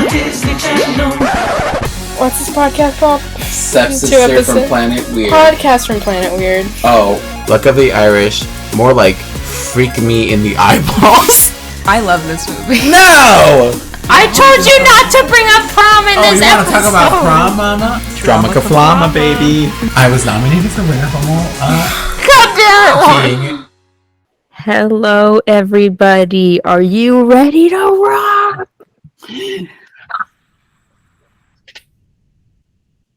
Disney Channel. What's this podcast called? Sepsis from Planet Weird. Podcast from Planet Weird. Oh, Luck of the Irish. More like Freak Me in the Eyeballs. I love this movie. No! I told you not to bring up prom in this you want episode. to talk about prom, mama? Dramacaflama, baby. I was nominated for winner for God damn it. King. Hello, everybody. Are you ready to rock?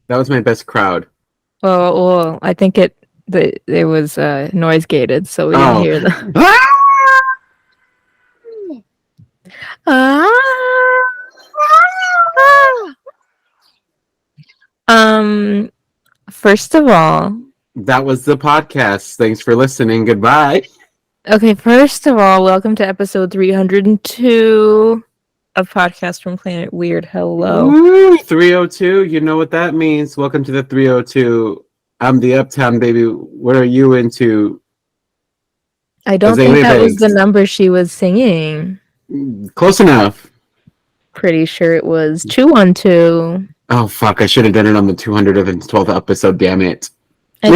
That was my best crowd. Well, I think it was noise gated, so we didn't hear them. First of all, that was the podcast. Thanks for listening. Goodbye. Okay, first of all, welcome to episode 302 of Podcast from Planet Weird. Hello. Woo, 302, you know what that means. Welcome to the 302. I'm the Uptown baby. What are you into? I don't think that was the number she was singing. Close enough. Pretty sure it was 212. Oh, fuck. I should have done it on the 212th episode, damn it. I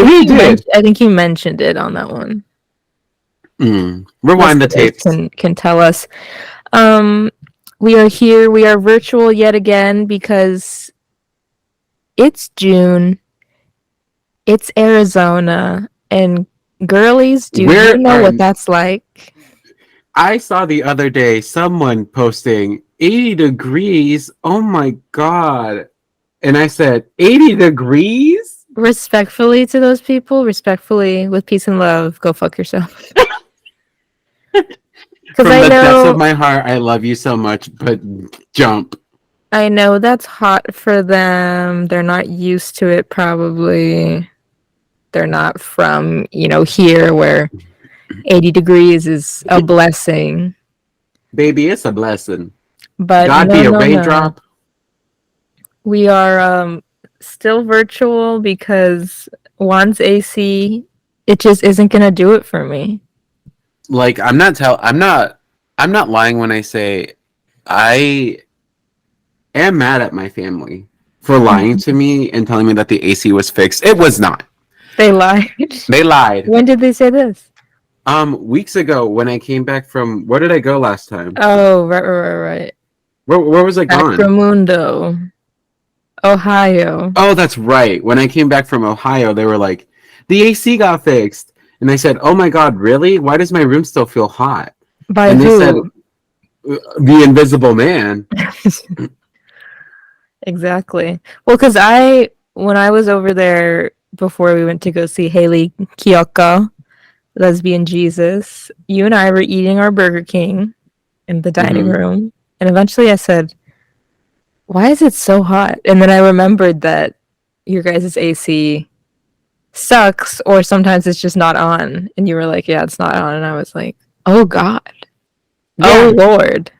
think you mentioned it on that one. Rewind the tapes. Can tell us. We are here. We are virtual yet again because it's June. It's Arizona. And girlies, do you know what that's like? I saw the other day someone posting 80 degrees. Oh my God. And I said, 80 degrees? Respectfully to those people, respectfully, with peace and love, go fuck yourself. From the depths of my heart, I love you so much, but jump. I know that's hot for them. They're not used to it, probably. They're not from, here where 80 degrees is a blessing. Baby, it's a blessing. But God be a raindrop. We are still virtual because Juan's AC, it just isn't going to do it for me. Like, I'm not lying when I say I am mad at my family for lying to me and telling me that the AC was fixed. It was not. They lied. They lied. When did they say this? Weeks ago when I came back from, where did I go last time? Oh, right. Where was I gone? Sacramento, Ohio. Oh, that's right. When I came back from Ohio, they were like, the AC got fixed. And I said, oh my God, really? Why does my room still feel hot? By and who? They said, the Invisible Man. Exactly. Well, because when I was over there before we went to go see Haley Kiyoko, Lesbian Jesus, you and I were eating our Burger King in the dining room. And eventually I said, why is it so hot? And then I remembered that your guys' AC sucks, or sometimes it's just not on. And you were like, yeah, it's not on. And I was like, oh God. Yeah. Oh Lord.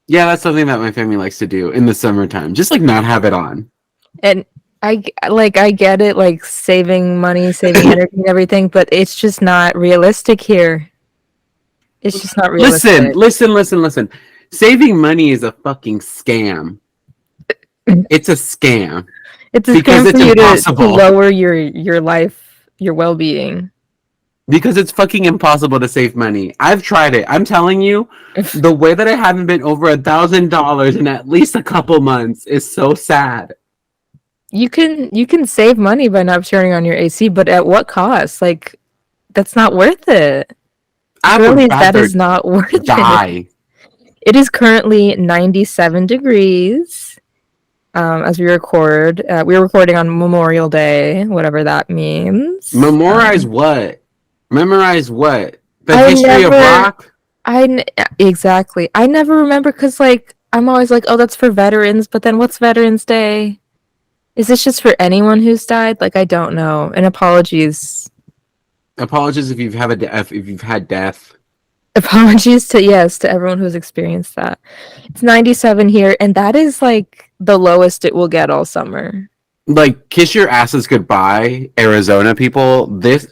Yeah, that's something that my family likes to do in the summertime. Just like not have it on. And I get it, like saving money, saving energy and everything, but it's just not realistic here. It's just not realistic. Listen. Saving money is a fucking scam. It's a scam. It's a scam for you to lower your life, your well-being. Because it's fucking impossible to save money. I've tried it. I'm telling you, the way that I haven't been over $1,000 in at least a couple months is so sad. You can save money by not turning on your AC, but at what cost? Like, that's not worth it. That is not worth it. It is currently 97 degrees as we record. We're recording on Memorial Day, whatever that means. Memorize what? Memorize what? The history of rock? Exactly. I never remember because, I'm always like, oh, that's for veterans. But then what's Veterans Day? Is this just for anyone who's died? I don't know. And apologies. Apologies if you've had death. Apologies to everyone who's experienced that. It's 97 here, and that is the lowest it will get all summer. Kiss your asses goodbye, Arizona people. It's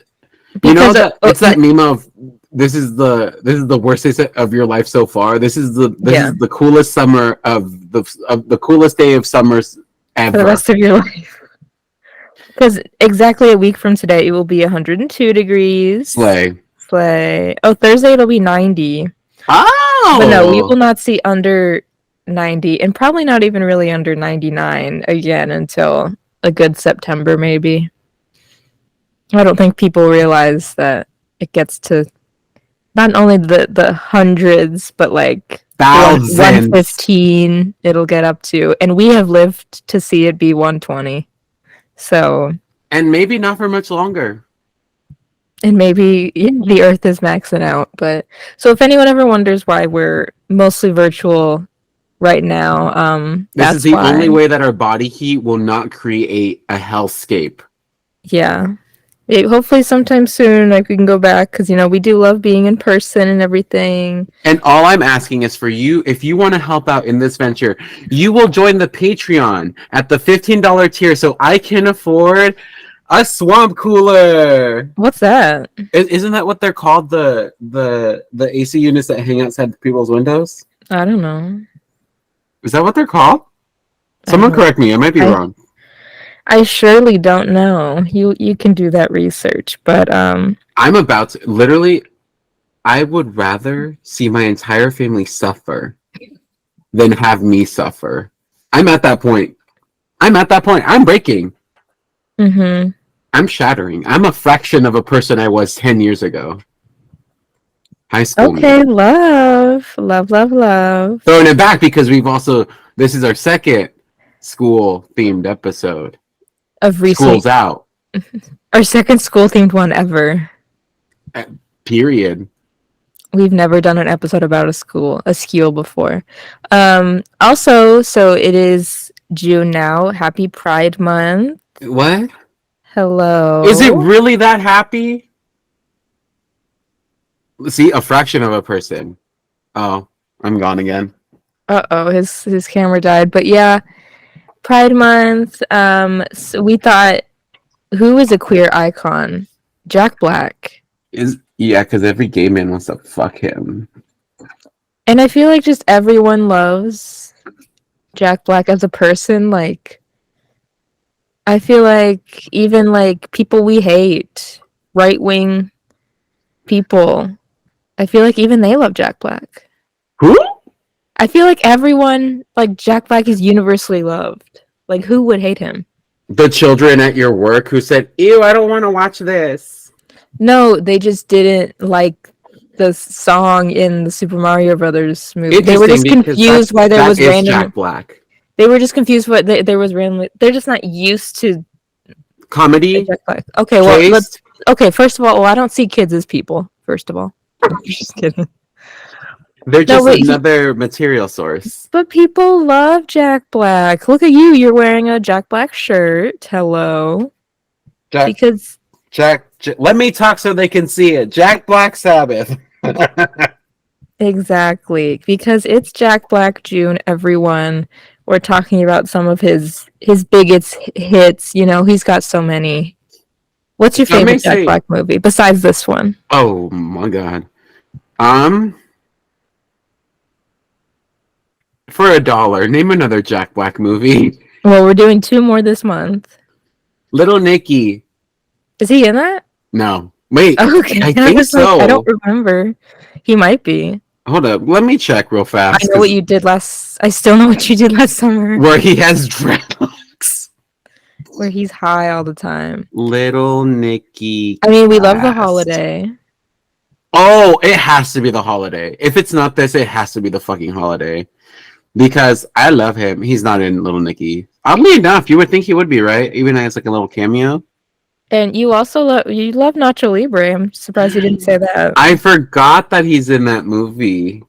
that meme of the worst day of your life so far. This is the Yeah. coolest summer of the coolest day of summers For the ever. rest of your life. Because exactly a week from today, it will be 102 degrees. Slay. Oh, Thursday it'll be 90. Oh! But no, we will not see under 90, and probably not even really under 99 again until a good September, maybe. I don't think people realize that it gets to not only the hundreds, but like Thousands. 115 it'll get up to. And we have lived to see it be 120. So, and maybe not for much longer. and maybe the Earth is maxing out. But so if anyone ever wonders why we're mostly virtual right now, this that's is the why. only way that our body heat will not create a hellscape. Yeah. Hopefully sometime soon, like we can go back because we do love being in person and everything. And all I'm asking is for you, if you want to help out in this venture, you will join the Patreon at the $15 tier, so I can afford a swamp cooler. What's that? Isn't that what they're called? The AC units that hang outside people's windows? I don't know. Is that what they're called? Someone correct me. I might be wrong. I surely don't know. You can do that research, but I'm about to literally. I would rather see my entire family suffer than have me suffer. I'm at that point. I'm breaking. Mm-hmm. I'm shattering. I'm a fraction of a person I was 10 years ago. High school. Okay, love. Throwing it back because this is our second school-themed episode. Of recent. School's out. Our second school-themed one ever. Period. We've never done an episode about a school before. Also, so it is June now. Happy Pride Month. What? Hello. Is it really that happy? See, a fraction of a person. Oh, I'm gone again. Uh-oh, his camera died. But yeah, Pride Month. So we thought, who is a queer icon? Jack Black. Because every gay man wants to fuck him. And I feel like just everyone loves Jack Black as a person. Like, I feel like even like people we hate, right-wing people, I feel like even they love Jack Black. Who? I feel like everyone, like Jack Black is universally loved. Like, who would hate him? The children at your work who said, "Ew, I don't want to watch this." No, they just didn't like the song in the Super Mario Brothers movie. They were just confused why there was random. Jack Black. They were just confused why there was random. They're just not used to comedy. Jack Black. Okay, well, let's. Okay, first of all, I don't see kids as people. First of all, just kidding. They're just another material source. But people love Jack Black. Look at you. You're wearing a Jack Black shirt. Hello. Jack, let me talk so they can see it. Jack Black Sabbath. Exactly. Because it's Jack Black June, everyone. We're talking about some of his biggest hits. He's got so many. What's your favorite Jack Black movie besides this one? Oh my god. For $1, name another Jack Black movie. Well, we're doing 2 more this month. Little Nicky. Is he in that? No. Wait. Okay. I think so. I don't remember. He might be. Hold up. Let me check real fast. I know what you did I still know what you did last summer. Where he has dreadlocks. Where he's high all the time. Little Nicky. I mean, we love The Holiday. Oh, it has to be The Holiday. If it's not this, it has to be The fucking Holiday. Because I love him. He's not in Little Nicky. Oddly enough, you would think he would be, right? Even as like a little cameo. And you also love Nacho Libre. I'm surprised you didn't say that. I forgot that he's in that movie.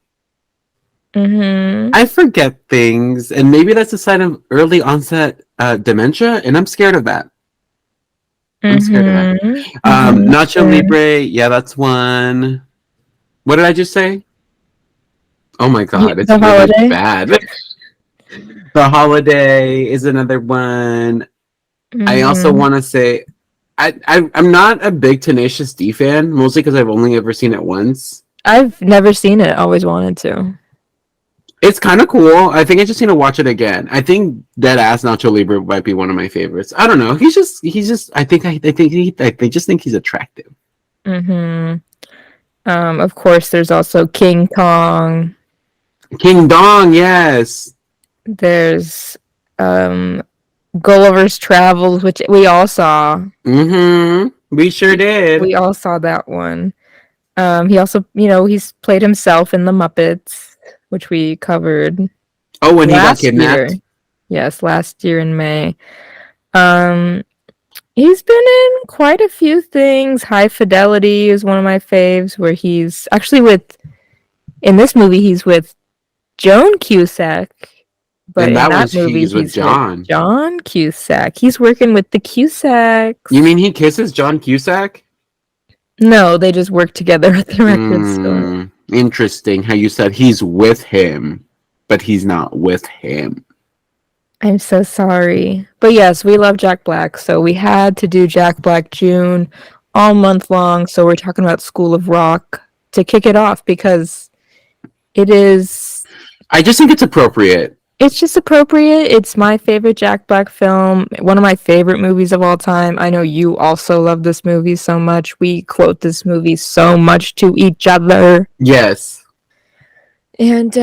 Mm-hmm. I forget things, and maybe that's a sign of early onset dementia, and I'm scared of that. I'm scared of that. Nacho Libre, yeah, that's one. What did I just say? Oh my god, it's really bad. The Holiday is another one. Mm-hmm. I also want to say, I'm not a big Tenacious D fan, mostly because I've only ever seen it once. I've never seen it. Always wanted to. It's kind of cool. I think I just need to watch it again. I think Dead Ass Nacho Libre might be one of my favorites. I don't know. He's just. I just think he's attractive. Mm-hmm. Of course, there's also King Kong. King Dong, yes. There's Gulliver's Travels, which we all saw. Mm-hmm. We sure did. We all saw that one. He also, he's played himself in The Muppets, which we covered Oh, when he got last kidnapped. year. Yes, last year in May. He's been in quite a few things. High Fidelity is one of my faves, where he's actually in this movie, he's with Joan Cusack. But And in that that was movie, he's with he's John. with John Cusack. He's working with the Cusacks. You mean he kisses John Cusack? No, they just work together at the record store. Interesting how you said he's with him, but he's not with him. I'm so sorry. But yes, we love Jack Black, so we had to do Jack Black June all month long. So we're talking about School of Rock to kick it off because it is. I just think it's appropriate. It's just appropriate. It's my favorite Jack Black film, one of my favorite movies of all time. I know you also love this movie so much. We quote this movie so much to each other. Yes. And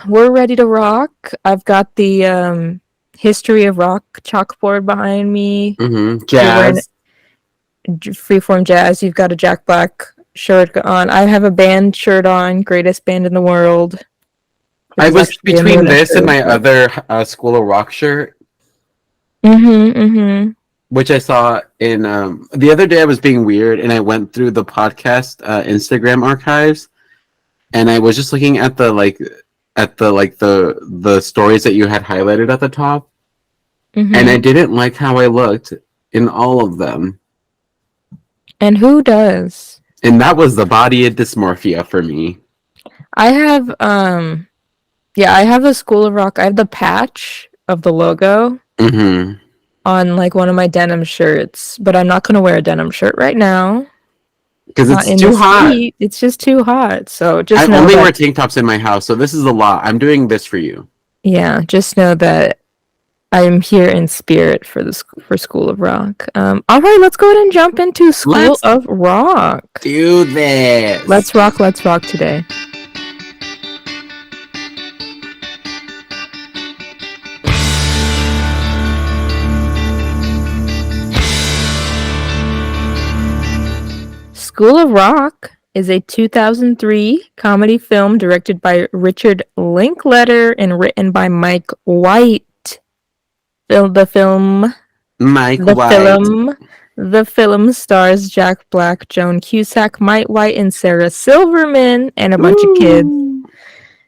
we're ready to rock. I've got the History of Rock chalkboard behind me. Mm-hmm. Jazz. Freeform jazz. You've got a Jack Black shirt on. I have a band shirt on. Greatest band in the world. I was between this and my other School of Rock shirt. Which I saw in the other day. I was being weird and I went through the podcast Instagram archives and I was just looking at the stories that you had highlighted at the top. And I didn't like how I looked in all of them. And who does? And that was the body dysmorphia for me. I have I have the School of Rock. I have the patch of the logo on like one of my denim shirts, but I'm not going to wear a denim shirt right now because it's too hot. Heat. It's just too hot. So just I only wear tank tops in my house, so this is a lot. I'm doing this for you. Yeah, just know that I'm here in spirit for School of Rock. All right, let's go ahead and jump into School of Rock. Do this. Let's rock today. School of Rock is a 2003 comedy film directed by Richard Linklater and written by Mike White. The film stars Jack Black, Joan Cusack, Mike White, and Sarah Silverman, and a bunch of kids.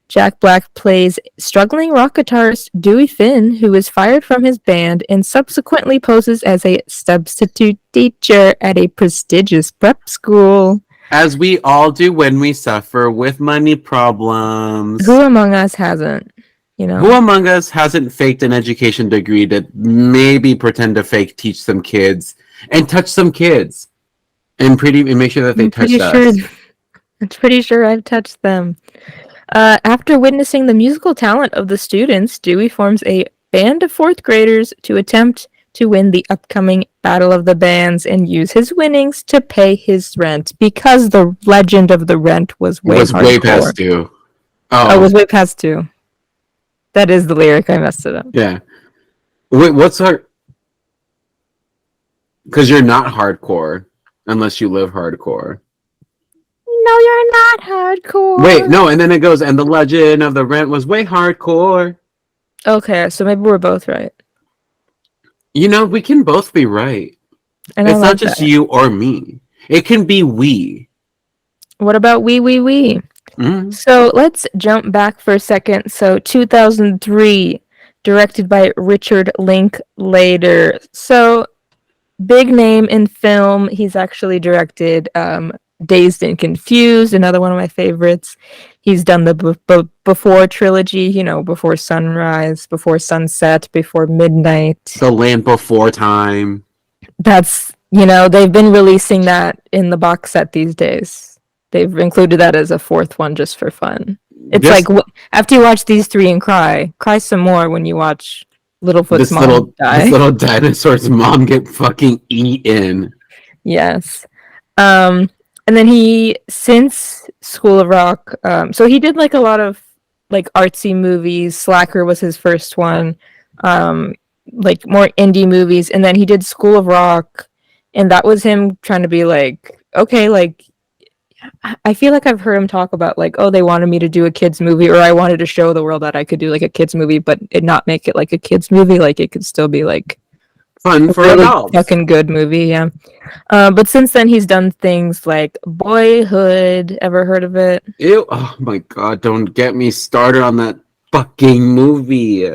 Jack Black plays struggling rock guitarist Dewey Finn, who is fired from his band and subsequently poses as a substitute teacher at a prestigious prep school. As we all do when we suffer with money problems. Who among us hasn't? Who among us hasn't faked an education degree to maybe pretend to teach some kids and touch some kids and make sure that they touch us? I'm pretty sure I've touched them. After witnessing the musical talent of the students, Dewey forms a band of fourth graders to attempt to win the upcoming Battle of the Bands and use his winnings to pay his rent because the legend of the rent was way past due. Oh, it was way past due. That is the lyric. I messed it up. Yeah. Wait, what's our... Because you're not hardcore unless you live hardcore. No, you're not hardcore. Wait, no, and then it goes, and the legend of the rent was way hardcore. Okay, so maybe we're both right. We can both be right. And it's not just you or me. It can be we. What about we? Mm-hmm. So let's jump back for a second. So 2003, directed by Richard Linklater. So big name in film. He's actually directed Dazed and Confused, another one of my favorites. He's done the Before trilogy, Before Sunrise, Before Sunset, Before Midnight. The Land Before Time. That's You know, they've been releasing that in the box set these days. They've included that as a fourth one just for fun. It's Just like after you watch these three and cry some more when you watch Littlefoot's mom this die. little dinosaur's mom get fucking eaten. Yes. And then since School of Rock, so he did like a lot of like artsy movies. Slacker was his first one, like more indie movies. And then he did School of Rock, and that was him trying to be like, okay, like I feel like I've heard him talk about like, oh, they wanted me to do a kids movie, or I wanted to show the world that I could do like a kids movie, but it not make it like a kids movie, like it could still be like Fun a for really adults. fucking good movie, yeah. But since then he's done things like Boyhood. Ever heard of it? Ew! Oh my god! Don't get me started on that fucking movie.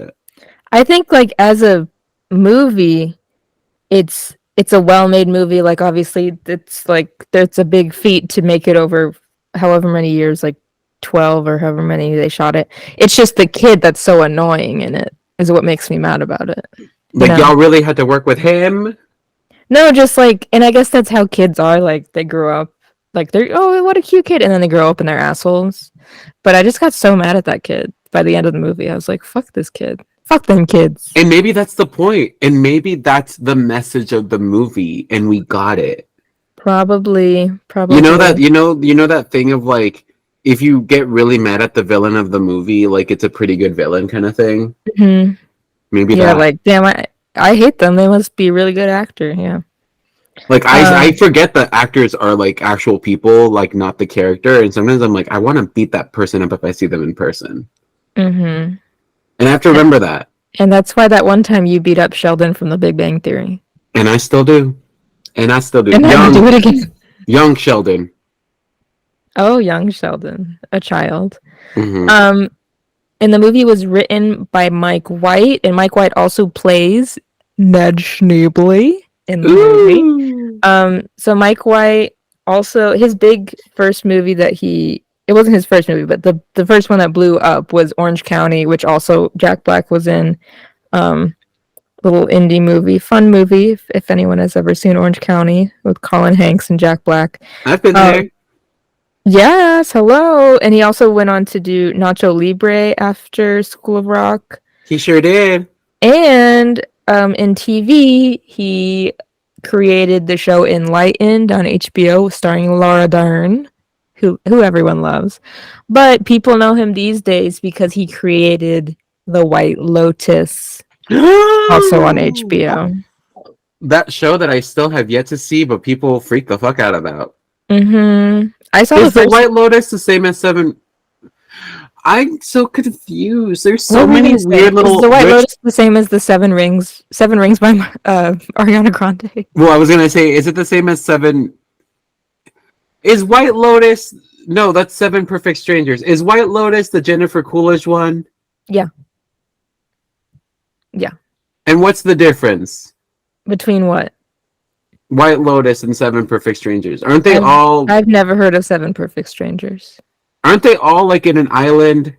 I think like as a movie, it's a well-made movie. Like obviously it's like there's a big feat to make it over however many years, like 12 or however many they shot it. It's just the kid that's so annoying in it is what makes me mad about it. Like know? y'all really had to work with him. No, just like, and I guess that's how kids are. Like they grow up, like they're, oh, what a cute kid, and then they grow up and they're assholes. But I just got so mad at that kid by the end of the movie. I was like, fuck this kid, fuck them kids. And maybe that's the point. And maybe that's the message of the movie, and we got it. Probably. You know that you know that thing of like, if you get really mad at the villain of the movie, like it's a pretty good villain kind of thing. Mhm. Maybe Yeah, that. like damn, I hate them. They must be a really good actor. Yeah. Like I forget that actors are like actual people, like not the character. And sometimes I'm like, I want to beat that person up if I see them in person. Mhm. And I have to remember that. And that's why that one time you beat up Sheldon from The Big Bang Theory. And I still do. And I still do. And then you do it again. Young Sheldon. Oh, young Sheldon, a child. Mm-hmm. And the movie was written by Mike White, and Mike White also plays Ned Schneebly in the movie. So Mike White also, his big first movie that it wasn't his first movie, but the first one that blew up was Orange County, which also Jack Black was in. Little indie movie, fun movie, if anyone has ever seen Orange County with Colin Hanks and Jack Black. I've been there. Yes, hello. And he also went on to do Nacho Libre after School of Rock. He sure did. And in TV, he created the show Enlightened on HBO starring Laura Dern, who everyone loves. But people know him these days because he created The White Lotus, also on HBO. That show that I still have yet to see, but people freak the fuck out about. Mm-hmm. I saw Is the White Lotus the same as Seven? I'm so confused. There's so many weird little. Is the White Lotus the same as the Seven Rings? Seven Rings by Ariana Grande. Well, I was gonna say, is it the same as Seven? Is White Lotus? No, that's Seven Perfect Strangers. Is White Lotus the Jennifer Coolidge one? Yeah. Yeah. And what's the difference between what? White Lotus and Seven Perfect Strangers? Aren't they all? I've never heard of Seven Perfect Strangers. Aren't they all like in an island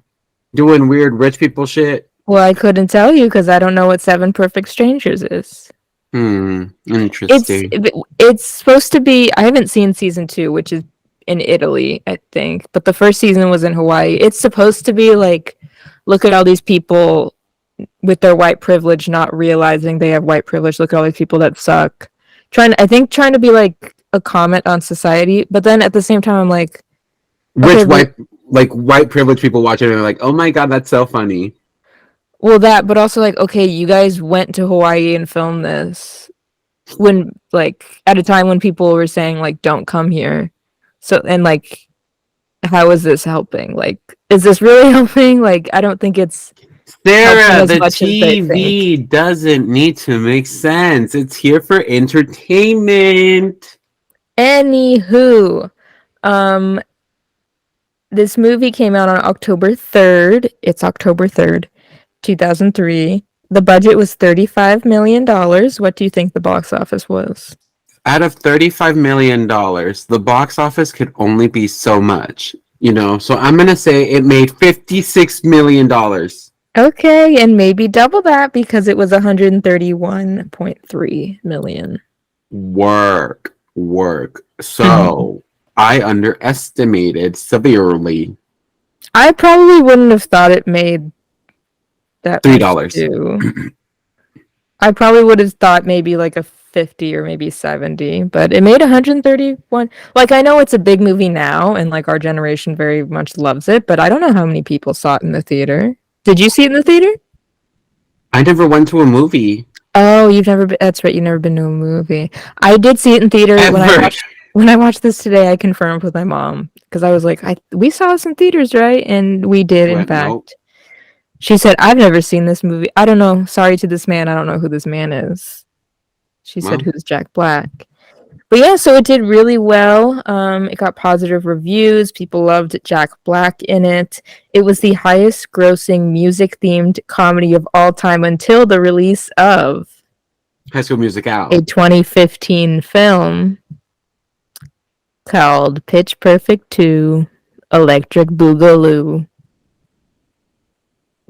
doing weird rich people shit? Well, I couldn't tell you because I don't know what Seven Perfect Strangers is. Interesting. It's supposed to be. I haven't seen season 2, which is in Italy, I think. But the first season was in Hawaii. It's supposed to be like, look at all these people with their white privilege, not realizing they have white privilege. Look at all these people that suck. Trying to be like a comment on society, but then at the same time, I'm like, okay, white privileged people watching it and they're like, oh my god, that's so funny. Well, that, but also like, okay, you guys went to Hawaii and filmed this when like at a time when people were saying like, don't come here. So, and like, how is this helping? Like, is this really helping? Like, I don't think it's Sarah, the TV doesn't need to make sense. It's here for entertainment. Anywho, this movie came out on October 3rd. It's October 3rd, 2003. The budget was $35 million. What do you think the box office was? Out of $35 million, the box office could only be so much, you know? So I'm going to say it made $56 million. Okay, and maybe double that because it was 131.3 million. Work. So I underestimated severely. I probably wouldn't have thought it made that much $3. too. I probably would have thought maybe like a 50 or maybe 70, but it made 131. Like, I know it's a big movie now, and like our generation very much loves it, but I don't know how many people saw it in the theater. Did you see it in the theater? I never went to a movie. Oh, you've never been. That's right, you've never been to a movie. I did see it in theater Ever. when I watched this today. I confirmed with my mom because I was like, we saw this in theaters, right? And we did, in Went, fact. nope. She said, I've never seen this movie. I don't know. Sorry to this man. I don't know who this man is. She said, Well. who's Jack Black? But yeah, so it did really well. It got positive reviews. People loved Jack Black in it. It was the highest grossing music themed comedy of all time until the release of High School Musical. a 2015 film called Pitch Perfect 2 Electric Boogaloo.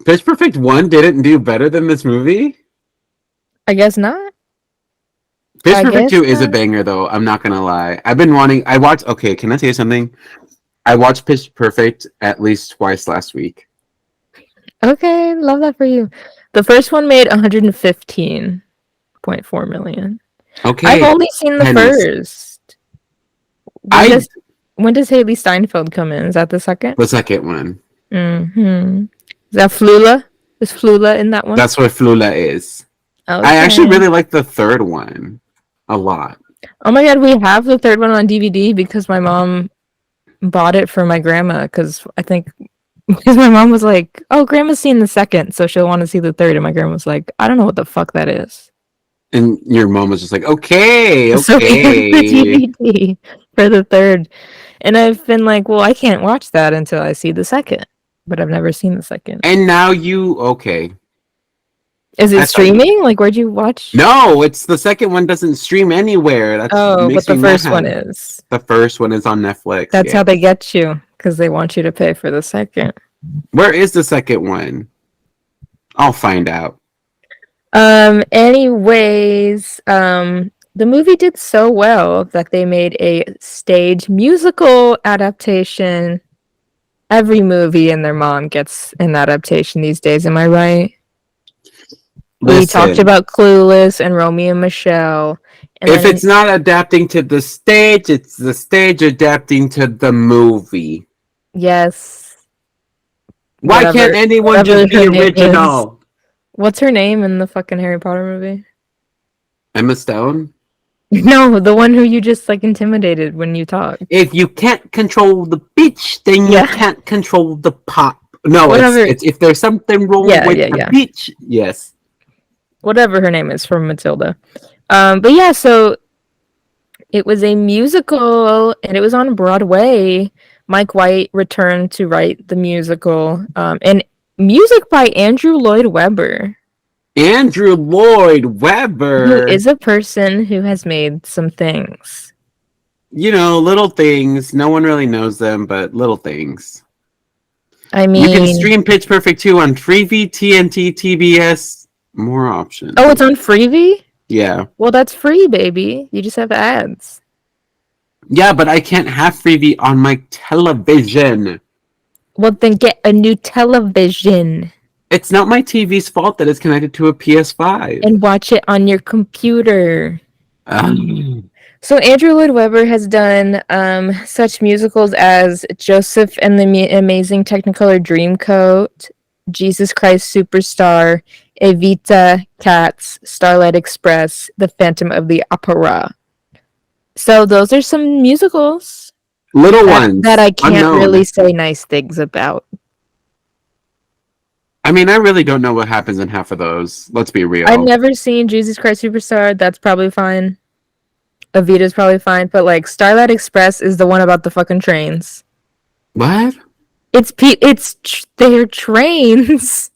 Pitch Perfect 1 didn't do better than this movie? I guess not. Pitch Perfect 2 is a banger, though. I'm not gonna lie. Okay, can I tell you something? I watched Pitch Perfect at least twice last week. Okay, love that for you. The first one made 115.4 million. Okay. I've only seen the first. When does Haley Steinfeld come in? Is that the second? The second one. Mm-hmm. Is that Flula? Is Flula in that one? That's what Flula is. Okay. I actually really like the third one a lot. Oh my god, we have the third one on DVD because my mom bought it for my grandma because my mom was like, oh, grandma's seen the second, so she'll want to see the third, and my grandma was like, I don't know what the fuck that is. And your mom was just like, okay. So here's the DVD for the third. And I've been like, well, I can't watch that until I see the second. But I've never seen the second. And now okay. Is it streaming? Like, where'd you watch? No, it's the second one doesn't stream anywhere. But the first one is. The first one is on Netflix. That's how they get you, because they want you to pay for the second. Where is the second one? I'll find out. Anyways, the movie did so well that they made a stage musical adaptation. Every movie and their mom gets an adaptation these days, am I right? Listen, we talked about Clueless and Romeo and Michelle. And if it's not adapting to the stage, it's the stage adapting to the movie. Yes. Why can't anyone just be original? What's her name in the fucking Harry Potter movie? Emma Stone? No, the one who you just like intimidated when you talk. If you can't control the bitch, then you can't control the pop. No, it's if there's something wrong with the bitch. Yes. Whatever her name is from Matilda. But yeah, so it was a musical and it was on Broadway. Mike White returned to write the musical. And music by Andrew Lloyd Webber. Andrew Lloyd Webber, who is a person who has made some things. You know, little things. No one really knows them, but little things. I mean, you can stream Pitch Perfect 2 on Freevee, TNT, TBS. More options. Oh, it's on Freevee? Yeah. Well, that's free, baby. You just have ads. Yeah, but I can't have Freevee on my television. Well, then get a new television. It's not my TV's fault that it's connected to a PS5. And watch it on your computer. So Andrew Lloyd Webber has done such musicals as Joseph and the Amazing Technicolor Dreamcoat, Jesus Christ Superstar, Evita, Cats, Starlight Express, The Phantom of the Opera. So those are some musicals. Little ones. That I can't really say nice things about. I mean, I really don't know what happens in half of those. Let's be real. I've never seen Jesus Christ Superstar. That's probably fine. Evita's probably fine. But, like, Starlight Express is the one about the fucking trains. What? They're trains.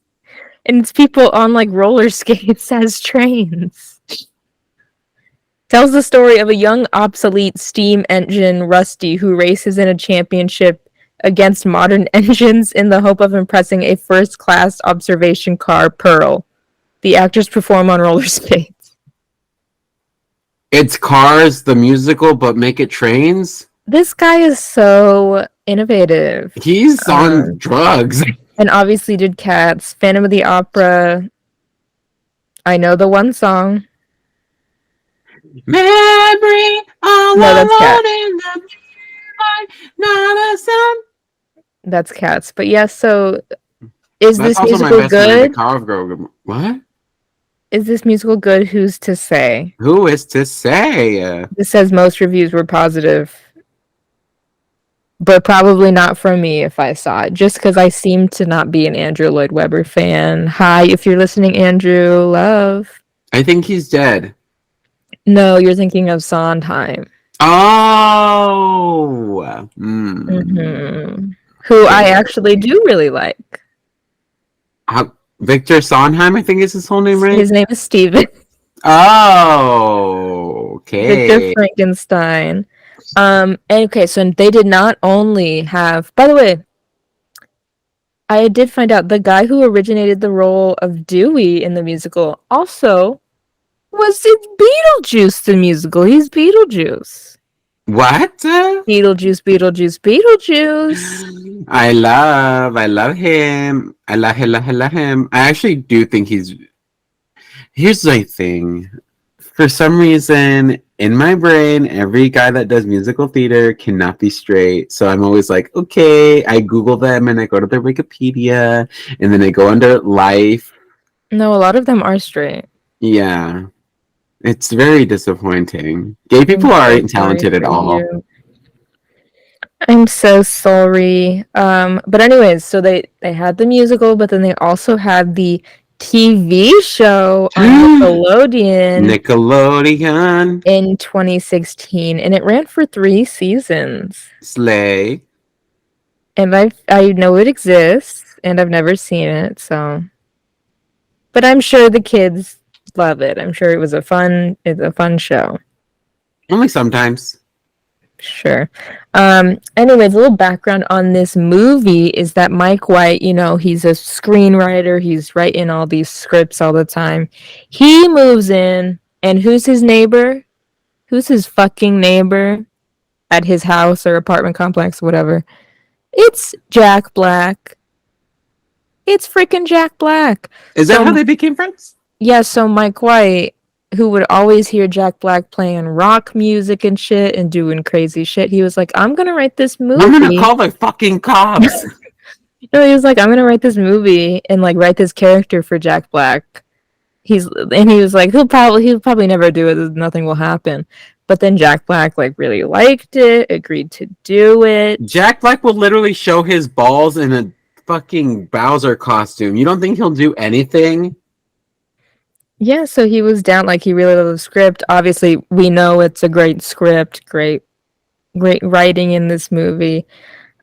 And it's people on, like, roller skates as trains. Tells the story of a young, obsolete steam engine, Rusty, who races in a championship against modern engines in the hope of impressing a first-class observation car, Pearl. The actors perform on roller skates. It's Cars the musical, but make it trains. This guy is so innovative. He's on drugs. And obviously did Cats, Phantom of the Opera. I know the one song. Memory all No, that's alone Cats. in the moonlight, not a sound. That's Cats. But yes, so is That's this also my musical best friend, the good? Cowgirl. What? Is this musical good? Who's to say? Who is to say? This says most reviews were positive, but probably not from me if I saw it, just because I seem to not be an Andrew Lloyd Webber fan. Hi, if you're listening, Andrew, love. I think he's dead. No, you're thinking of Sondheim. Oh. Who I Okay. actually do really like. Victor Sondheim, I think is his whole name, right? His name is Steven. Oh, Victor okay. Frankenstein. Okay, so they did not only have, by the way, I did find out the guy who originated the role of Dewey in the musical also was in Beetlejuice the musical. He's Beetlejuice. What? Beetlejuice, Beetlejuice, Beetlejuice. I love him. I love him. I actually do think he's. Here's my thing. For some reason, in my brain, every guy that does musical theater cannot be straight. So I'm always like, okay, I Google them and I go to their Wikipedia and then I go under life. No, a lot of them are straight. Yeah. It's very disappointing. Gay I'm people so aren't sorry talented at for all. you. I'm so sorry. But anyways, so they had the musical, but then they also had the TV show on Nickelodeon Nickelodeon. in 2016, and it ran for 3 seasons. Slay. And I know it exists, and I've never seen it, so. But I'm sure the kids love it. I'm sure it's a fun show. Only sometimes. Sure. Anyways, a little background on this movie is that Mike White, he's a screenwriter. He's writing all these scripts all the time. He moves in, and who's his neighbor? Who's his fucking neighbor at his house or apartment complex, whatever? It's Jack Black. It's freaking Jack Black. Is that how they became friends? Yeah, so Mike White, who would always hear Jack Black playing rock music and shit and doing crazy shit, he was like, I'm gonna write this movie. I'm gonna call the fucking cops. No, he was like, I'm gonna write this movie and like write this character for Jack Black. He was like, he'll probably never do it. Nothing will happen. But then Jack Black like really liked it, agreed to do it. Jack Black will literally show his balls in a fucking Bowser costume. You don't think he'll do anything? Yeah, so he was down, like he really loved the script. Obviously, we know it's a great script, great writing in this movie.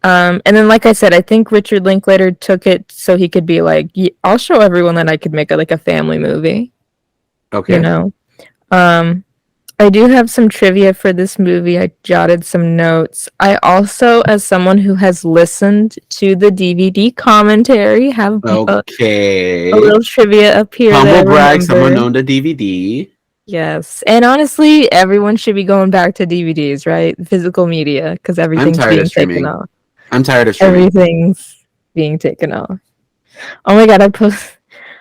And then, like I said, I think Richard Linklater took it so he could be like, I'll show everyone that I could make a family movie. Okay. I do have some trivia for this movie. I jotted some notes. I also, as someone who has listened to the DVD commentary, have Okay. a little trivia up here. Humble brag, someone owned a DVD. Yes, and honestly, everyone should be going back to DVDs, right? Physical media, because everything's being taken off. I'm tired of streaming. Everything's being taken off. Oh my god,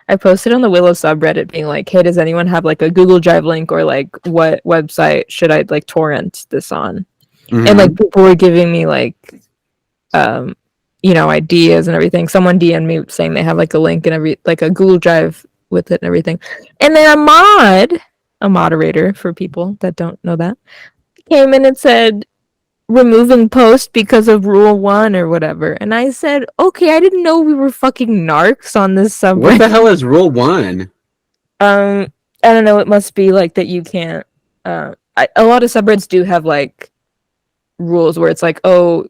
I posted on the Willow subreddit being like, hey, does anyone have like a Google Drive link or like what website should I like torrent this on? Mm-hmm. And like people were giving me like ideas and everything. Someone DM'd me saying they have like a link and like a Google Drive with it and everything. And then a moderator for people that don't know that, came in and said removing post because of Rule 1 or whatever. And I said, okay, I didn't know we were fucking narcs on this subreddit. What the hell is Rule 1? I don't know, it must be like that you can't a lot of subreddits do have like rules where it's like, oh,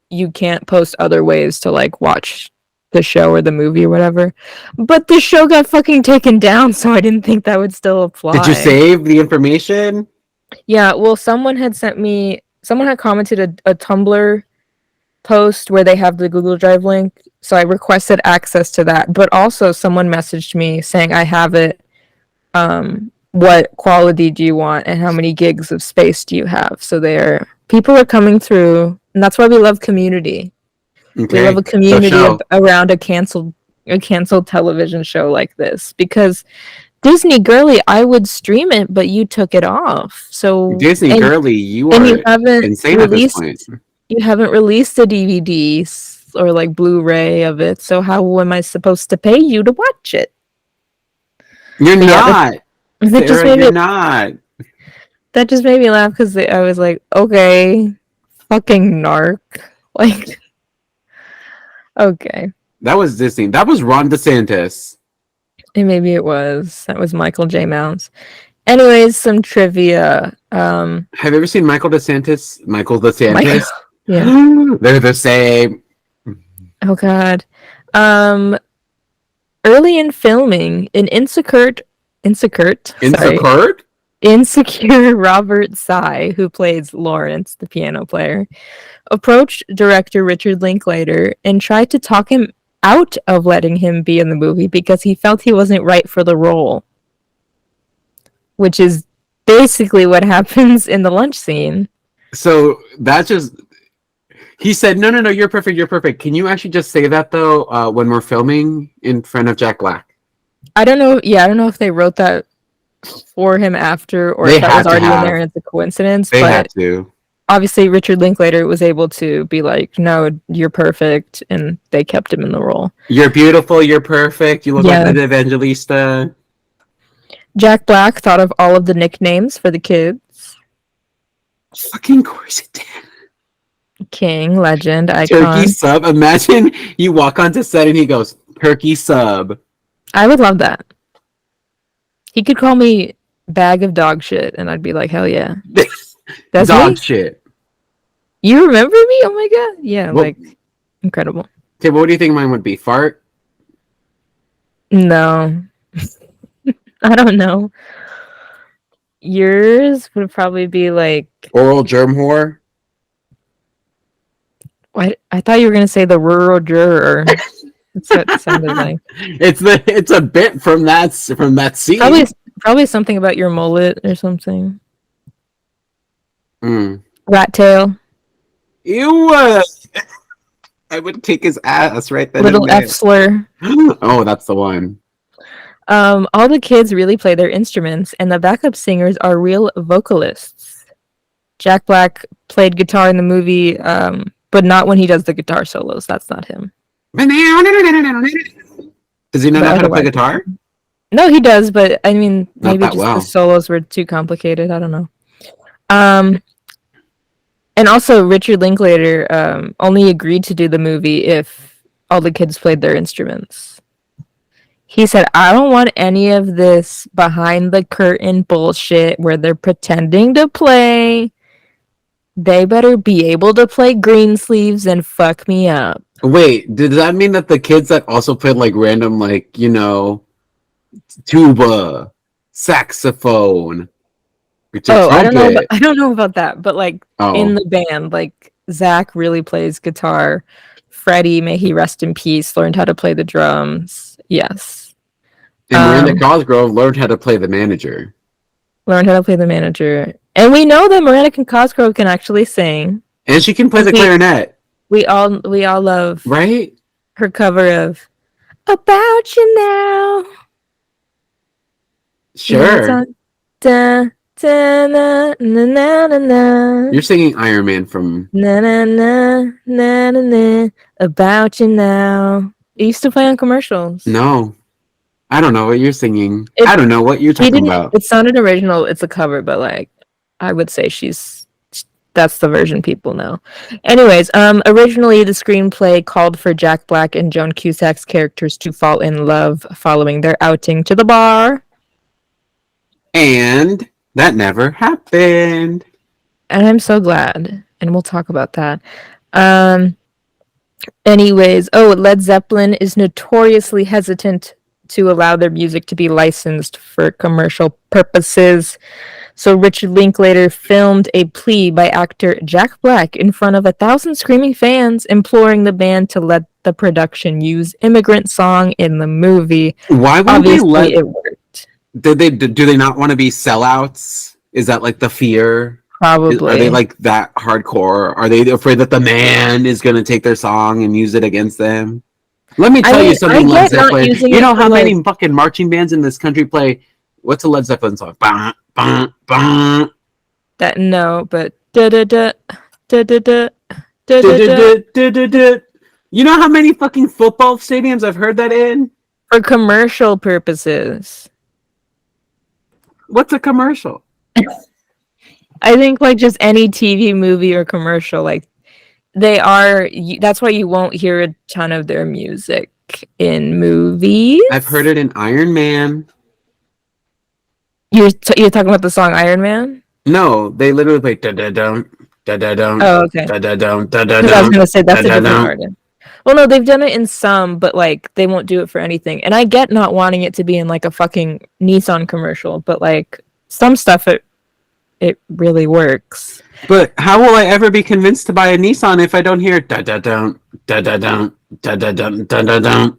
you can't post other ways to like watch the show or the movie or whatever. But the show got fucking taken down, so I didn't think that would still apply. Did you save the information? Yeah, well, someone had commented a Tumblr post where they have the Google Drive link, so I requested access to that. But also someone messaged me saying I have it what quality do you want and how many gigs of space do you have. So people are coming through, and that's why we love Community. Okay. We love a community So around a canceled television show like this, because Disney girly, I would stream it, but you took it off. So Disney girly, you and are insane at this point. you haven't released a DVD or like Blu-ray of it. So how am I supposed to pay you to watch it? You're But not. That just Sarah, made you're me not. that just made me laugh because I was like, okay, fucking narc, like, okay. That was Disney. That was Ron DeSantis. And maybe that was Michael J. Mounts. Anyways, some trivia. Have you ever seen Michael DeSantis? Michael DeSantis? Yeah. They're the same. Oh God. Early in filming, an insecure Robert Sy, who plays Lawrence, the piano player, approached director Richard Linklater and tried to talk him out of letting him be in the movie because he felt he wasn't right for the role. Which is basically what happens in the lunch scene. So that's just... He said, no, you're perfect, you're perfect. Can you actually just say that, though, when we're filming in front of Jack Black? I don't know if they wrote that for him after, or if that was already in there and it's a coincidence. They but had to. Obviously, Richard Linklater was able to be like, no, you're perfect, and they kept him in the role. You're beautiful, you're perfect, you look like an Evangelista. Jack Black thought of all of the nicknames for the kids. Fucking course it did. King, legend, icon. Turkey sub. Imagine you walk onto set and he goes, turkey sub. I would love that. He could call me bag of dog shit, and I'd be like, hell yeah. That's dog shit. You remember me? Oh my God. Yeah, well, like, incredible. Okay, what do you think mine would be? Fart? No. I don't know. Yours would probably be like... Oral germ whore? I thought you were gonna say the rural juror. That's what it sounded like. It's a bit from that scene. Probably something about your mullet or something. Mm. Rat tail. Ew. I would kick his ass right then. Little F slur. Oh, that's the one. All the kids really play their instruments, and the backup singers are real vocalists. Jack Black played guitar in the movie, but not when he does the guitar solos. That's not him. Does he not know how to play guitar? No, he does, but I mean, not maybe just the solos were too complicated. I don't know. And also, Richard Linklater only agreed to do the movie if all the kids played their instruments. He said, I don't want any of this behind the curtain bullshit where they're pretending to play. They better be able to play Greensleeves and fuck me up. Wait, did that mean that the kids that also played like random, like, you know, tuba, saxophone, I don't know about that, but like in the band, like Zach really plays guitar. Freddie, may he rest in peace, learned how to play the drums. Yes. And Miranda Cosgrove learned how to play the manager. And we know that Miranda Cosgrove can actually sing. And she can play the clarinet. We all love her cover of About You Now. Sure. Da, da, na, na, na, na, na. You're singing Iron Man from na, na, na, na, na, na, About You Now. It used to play on commercials. No. I don't know what you're singing. I don't know what you're talking about. It sounded original. It's a cover, but like I would say that's the version people know. Anyways, originally the screenplay called for Jack Black and Joan Cusack's characters to fall in love following their outing to the bar. And that never happened. And I'm so glad. And we'll talk about that. Anyways, Led Zeppelin is notoriously hesitant to allow their music to be licensed for commercial purposes. So Richard Linklater filmed a plea by actor Jack Black in front of 1,000 screaming fans, imploring the band to let the production use Immigrant Song in the movie. Why won't they let it worked? Do they not want to be sellouts? Is that like the fear? Probably. Are they like that hardcore? Are they afraid that the man is going to take their song and use it against them? Let me tell you something, Led Zeppelin. You know how many fucking marching bands in this country play? What's a Led Zeppelin song? Bah, bah, bah. That no, but da da da da da da da da. You know how many fucking football stadiums I've heard that in? For commercial purposes. What's a commercial? I think like just any TV movie or commercial, like they are. That's why you won't hear a ton of their music in movies. I've heard it in Iron Man. You're talking about the song Iron Man? No, they literally play da da don't da da don't. Oh, okay. Da da don't da da don't. I was gonna say that's a different don't. artist. Well, no, they've done it in some, but like they won't do it for anything. And I get not wanting it to be in like a fucking Nissan commercial, but like some stuff it really works. But how will I ever be convinced to buy a Nissan if I don't hear da da don't da da don't da da don't da da don't?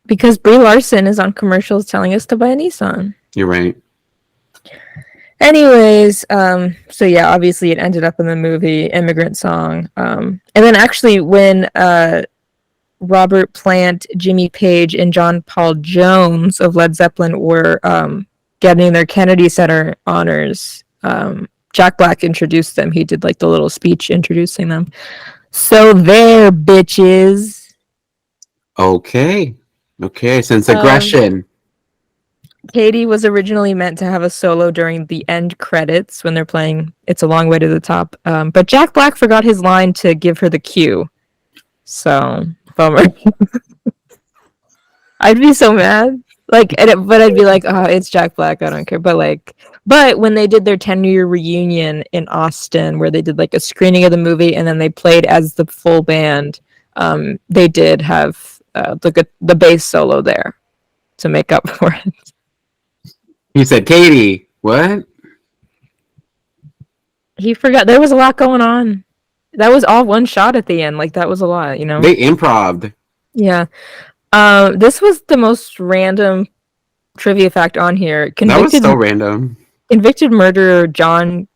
Because Brie Larson is on commercials telling us to buy a Nissan. You're right. Anyways, so yeah, obviously it ended up in the movie Immigrant Song. And then actually when Robert Plant, Jimmy Page, and John Paul Jones of Led Zeppelin were getting their Kennedy Center honors, Jack Black introduced them. He did like the little speech introducing them. So there, bitches. Okay. Sense aggression. Katie was originally meant to have a solo during the end credits when they're playing It's a Long Way to the Top. But Jack Black forgot his line to give her the cue. So, bummer. I'd be so mad. But I'd be like, oh, it's Jack Black. I don't care. But when they did their 10-year reunion in Austin, where they did like a screening of the movie and then they played as the full band, they did have the bass solo there to make up for it. He said, Katie, what? He forgot. There was a lot going on. That was all one shot at the end. Like, that was a lot, you know? They improv'd. Yeah. This was the most random trivia fact on here. That was so random. Convicted murderer John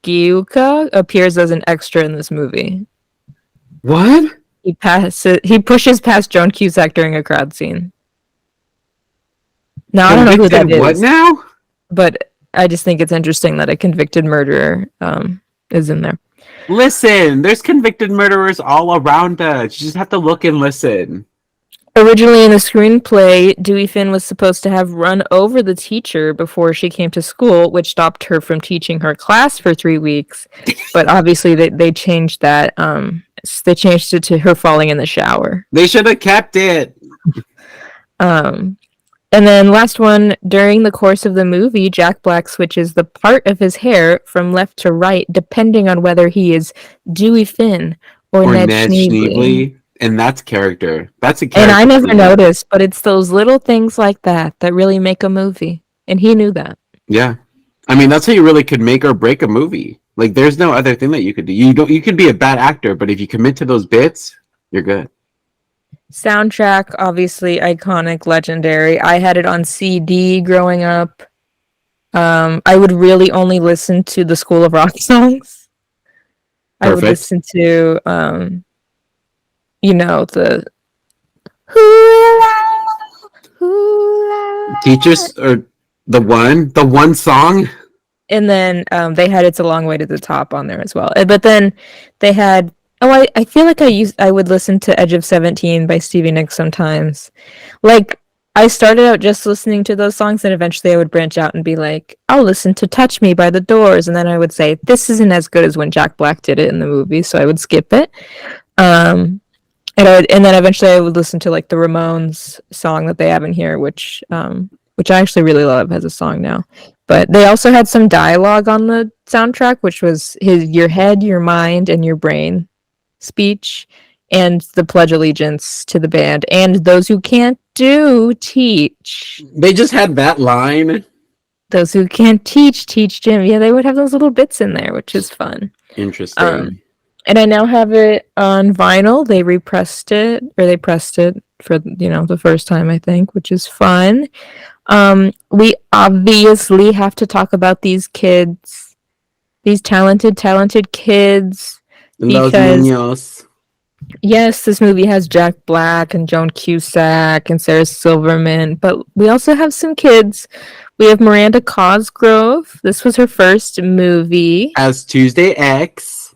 Giuca appears as an extra in this movie. What? He pushes past Joan Cusack during a crowd scene. Now, I don't know who that is. What now? But I just think it's interesting that a convicted murderer is in there. Listen, there's convicted murderers all around us. You just have to look and listen. Originally in the screenplay, Dewey Finn was supposed to have run over the teacher before she came to school, which stopped her from teaching her class for 3 weeks. But obviously they changed that. They changed it to her falling in the shower. They should have kept it. And then last one, during the course of the movie, Jack Black switches the part of his hair from left to right, depending on whether he is Dewey Finn or Ned Schneebly. And that's character. That's a character. And I never noticed, but it's those little things like that really make a movie. And he knew that. Yeah. I mean, that's how you really could make or break a movie. Like, there's no other thing that you could do. You could be a bad actor, but if you commit to those bits, you're good. Soundtrack, obviously iconic, legendary. I had it on CD growing up. I would really only listen to the School of Rock songs. Perfect. I would listen to, the Teachers, or the one song. And then they had It's a Long Way to the Top on there as well. But then they had I feel like I would listen to Edge of 17 by Stevie Nicks sometimes. Like, I started out just listening to those songs, and eventually I would branch out and be like, I'll listen to Touch Me by The Doors, and then I would say, this isn't as good as when Jack Black did it in the movie, so I would skip it. And then eventually I would listen to like the Ramones song that they have in here, which I actually really love as a song now. But they also had some dialogue on the soundtrack, which was your head, your mind, and your brain speech, and the Pledge Allegiance to the band, and those who can't teach. They just had that line. Those who can't teach Jim. Yeah, they would have those little bits in there, which is fun. Interesting. And I now have it on vinyl. They pressed it for the first time, I think, which is fun. We obviously have to talk about these kids, these talented kids, Los because Niños. yes, this movie has Jack Black and Joan Cusack and Sarah Silverman, but we also have some kids. We have Miranda Cosgrove. This was her first movie. As Tuesday X.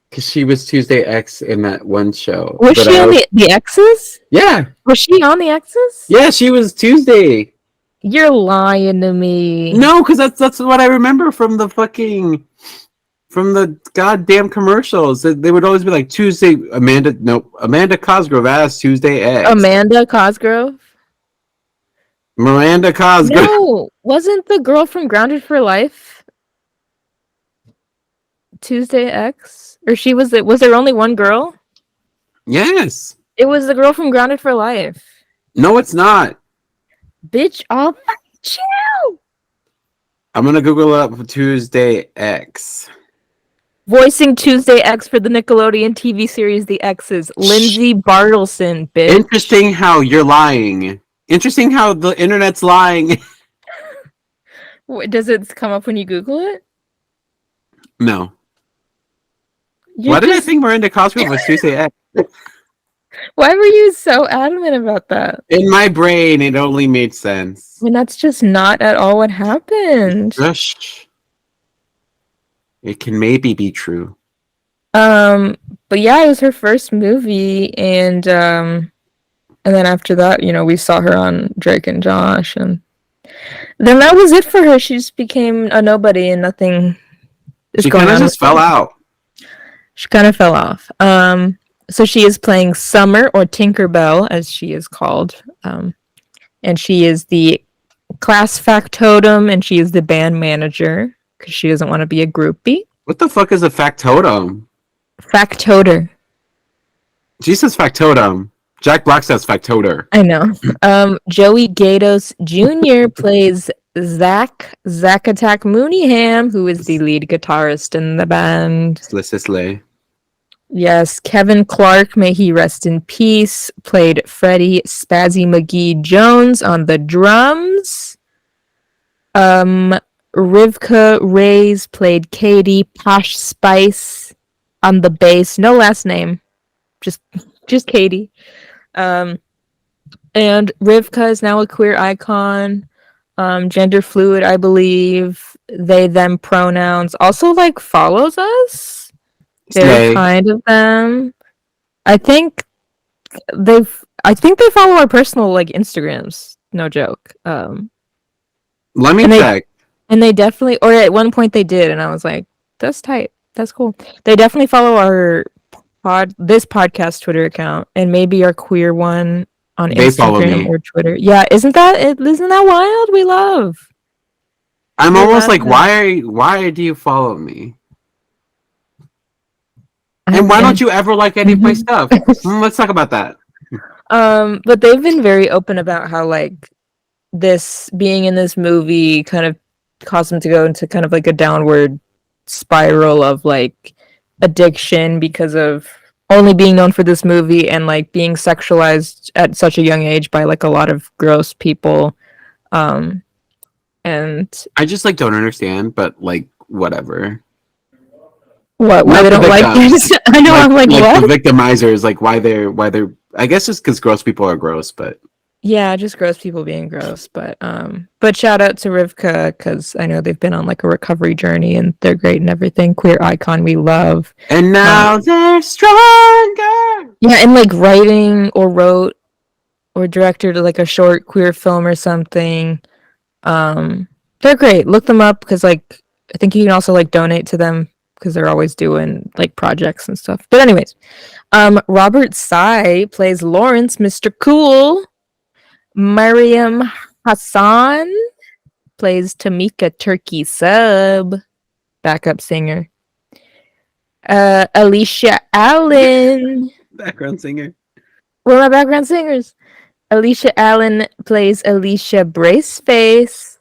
Because she was Tuesday X in that one show. Was But she on the X's? Yeah. Was she on the X's? Yeah, she was Tuesday. You're lying to me. No, because that's what I remember from the goddamn commercials. They would always be like Tuesday Amanda Cosgrove as Tuesday X. Amanda Cosgrove? Miranda Cosgrove. No, wasn't the girl from Grounded for Life Tuesday X? Or was there only one girl? Yes. It was the girl from Grounded for Life. No, it's not. Bitch, I'll fight you. I'm gonna Google up Tuesday X. Voicing Tuesday X for the Nickelodeon TV series The X's, Lindsay Bartleson, bitch. Interesting how you're lying. Interesting how the internet's lying. Does it come up when you Google it? No. Why did I think Miranda Cosgrove was Tuesday X? Why were you so adamant about that? In my brain, it only made sense. When that's just not at all what happened. Gosh. It can maybe be true. But yeah, it was her first movie, and then after that, we saw her on Drake and Josh, and then that was it for her. She just became a nobody, and nothing is She going kind on. of just fell out. She kind of fell off. So she is playing Summer, or Tinkerbell, as she is called, and she is the class factotum, and she is the band manager because she doesn't want to be a groupie. What the fuck is a factotum? Factotor. She says factotum. Jack Black says factotor. I know. Joey Gatos Jr. plays Zack Attack Mooneyham, who is the lead guitarist in the band. Slay. Yes, Kevin Clark, may he rest in peace, played Freddie Spazzy McGee Jones on the drums. Rivka Reyes played Katie Posh Spice on the bass. No last name, just Katie. And Rivka is now a queer icon, gender fluid, I believe. They them pronouns. Also, follows us. Very kind of them. I think they follow our personal Instagrams. No joke. Let me check. And they definitely, or at one point they did, and I was like, "That's tight. That's cool." They definitely follow our this podcast Twitter account, and maybe our queer one on Instagram or Twitter. Yeah, isn't that wild? We love. I'm almost like, why do you follow me? And why don't you ever like any of my stuff? Let's talk about that. But they've been very open about how this being in this movie kind of caused them to go into kind of a downward spiral of addiction because of only being known for this movie and being sexualized at such a young age by a lot of gross people. And I just don't understand, but whatever. What? Why they don't like these? I know. I'm what? The victimizers, why they're. I guess just because gross people are gross, but yeah, just gross people being gross. But shout out to Rivka because I know they've been on a recovery journey and they're great and everything. Queer icon we love. And now they're stronger. Yeah, and writing or wrote or directed a short queer film or something. They're great. Look them up because I think you can also donate to them. Because they're always doing projects and stuff. But anyways, Robert Sy plays Lawrence, Mr. Cool. Mariam Hassan plays Tamika Turkey Sub, backup singer. Alicia Allen, background singer. One of my background singers. Alicia Allen plays Alicia Braceface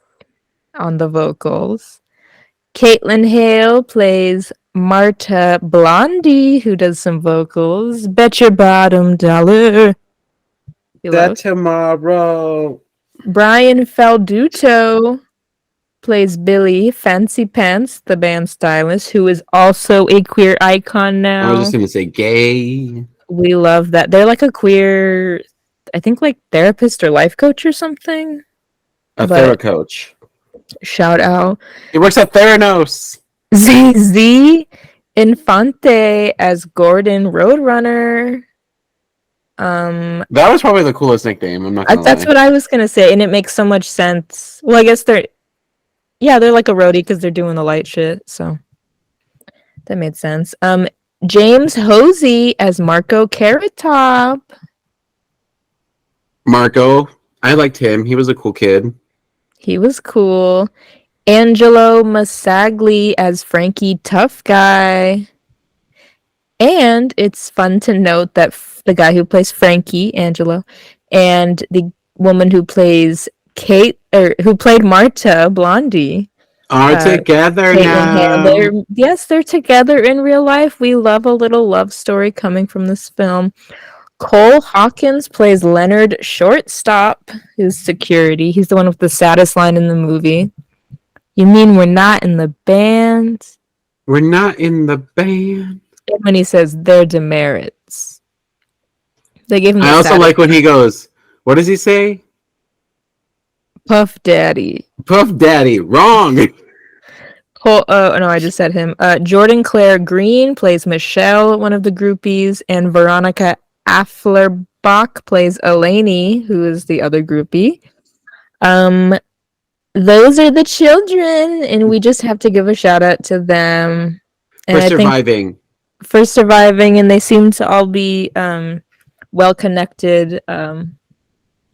on the vocals. Caitlin Hale plays Marta Blondie, who does some vocals. Bet your bottom dollar. We That love. tomorrow. Brian Falduto plays Billy Fancy Pants, the band stylist, who is also a queer icon I was now. just gonna say gay. We love that. They're like a queer, I think like therapist or life coach or something. A But Theracoach. shout out He works at Theranos. ZZ Infante as Gordon Roadrunner. That was probably the coolest nickname. I'm not gonna That's lie. what I was gonna say, and it makes so much sense. Well, I guess they're like a roadie because they're doing the light shit, so that made sense. James Hosey as Marco Carrot Top. Marco. I liked him. He was a cool kid. He was cool. Angelo Masagli as Frankie Tough Guy. And it's fun to note that the guy who plays Frankie, Angelo, and the woman who plays Kate, or who played Marta, Blondie, Are together Caitlin now. Hale. Yes, they're together in real life. We love a little love story coming from this film. Cole Hawkins plays Leonard Shortstop, who's security. He's the one with the saddest line in the movie. You mean we're not in the band? We're not in the band. And when he says they're demerits. They gave him the I also saddest like when he goes, what does he say? Puff Daddy. Puff Daddy. Wrong. Cole, oh no, I just said him. Jordan Claire Green plays Michelle, one of the groupies, and Veronica Afflerbach plays Elaney, who is the other groupie. Those are the children, and we just have to give a shout out to them. And For I think surviving. for surviving, and they seem to all be well connected.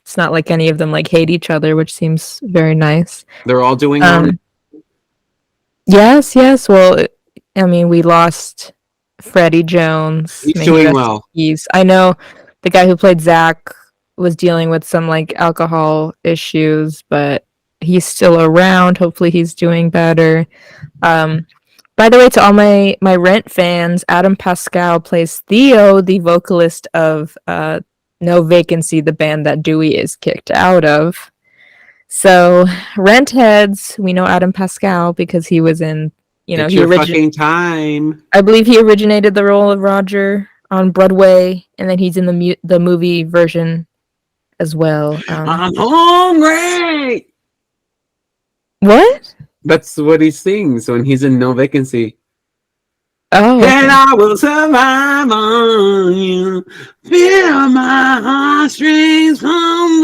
It's not like any of them like hate each other, which seems very nice. They're all doing well. Yes. Well, I mean, we lost Freddie Jones. He's May he doing rest well. in peace. I know the guy who played Zach was dealing with some like alcohol issues, but he's still around. Hopefully, he's doing better. By the way, to all my Rent fans, Adam Pascal plays Theo, the vocalist of No Vacancy, the band that Dewey is kicked out of. So, Rent heads, we know Adam Pascal because he was in, It's your fucking time. I believe he originated the role of Roger on Broadway, and then he's in the movie version as well. I'm hungry. What? That's what he sings when he's in No Vacancy. Oh, okay. And I will survive on you. Feel my heartstrings from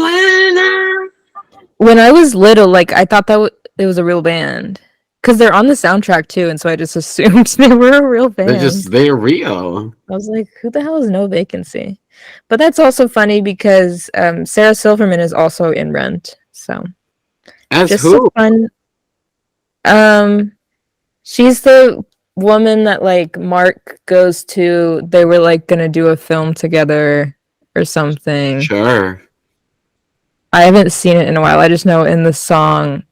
When I was little, like I thought that it was a real band because they're on the soundtrack too, and so I just assumed they were a real band. They're real. I was like, who the hell is No Vacancy? But that's also funny because Sarah Silverman is also in Rent, so As just who? some fun. She's the woman that like Mark goes to. They were like gonna do a film together or something. Sure. I haven't seen it in a while. I just know in the song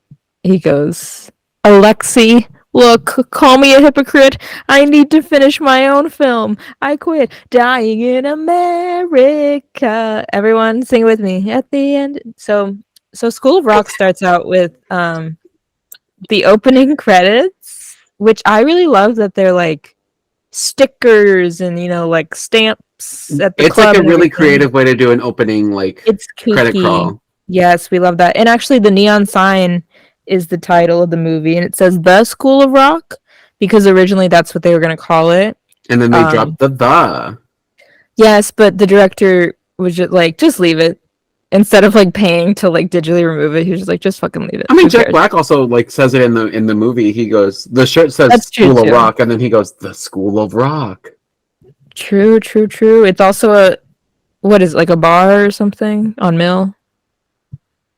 he goes, Alexi, look, call me a hypocrite. I need to finish my own film. I quit dying in America. Everyone sing with me at the end. So School of Rock starts out with the opening credits, which I really love that they're like stickers and like stamps at the It's club. like a and really everything. creative way to do an opening It's kooky. credit crawl. Yes, we love that. And actually the neon sign is the title of the movie, and it says The School of Rock because originally that's what they were going to call it. And then they dropped the. Yes, but the director was just like, just leave it. Instead of like paying to like digitally remove it, he was just like, just fucking leave it. I mean, Who Jack cares? Black also like says it in the movie. He goes, the shirt says That's true, School of too. Rock, and then he goes, the School of Rock. True. It's also what is it, like a bar or something on Mill?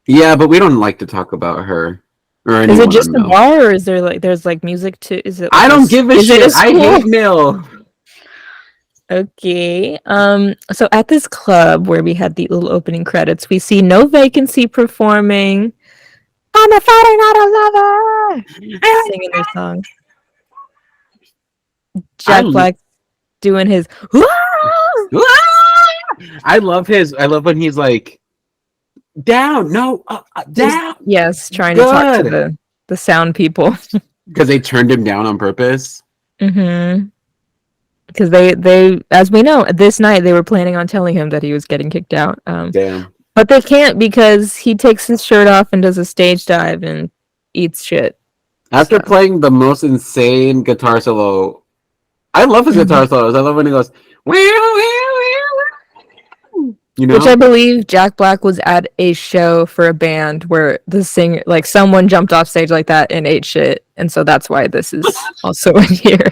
Yeah, but we don't like to talk about her or anyone. Is it just on a Mill. bar, or is there like there's like music too? Is it? I like don't give a is it shit. I school? hate Mill. Okay. So at this club where we had the little opening credits, we see No Vacancy performing I'm a fighter, not a lover, singing their song. Jack Black doing his I love when he's like, down, no, down. Yes, trying to talk to Good. the sound people. Because they turned him down on purpose. Mm-hmm. Because they, as we know, this night they were planning on telling him that he was getting kicked out. Damn. But they can't because he takes his shirt off and does a stage dive and eats shit. After So. playing the most insane guitar solo, I love his guitar solos. I love when he goes, you know? Which I believe Jack Black was at a show for a band where the singer, like someone jumped off stage like that and ate shit. And so that's why this is also in here.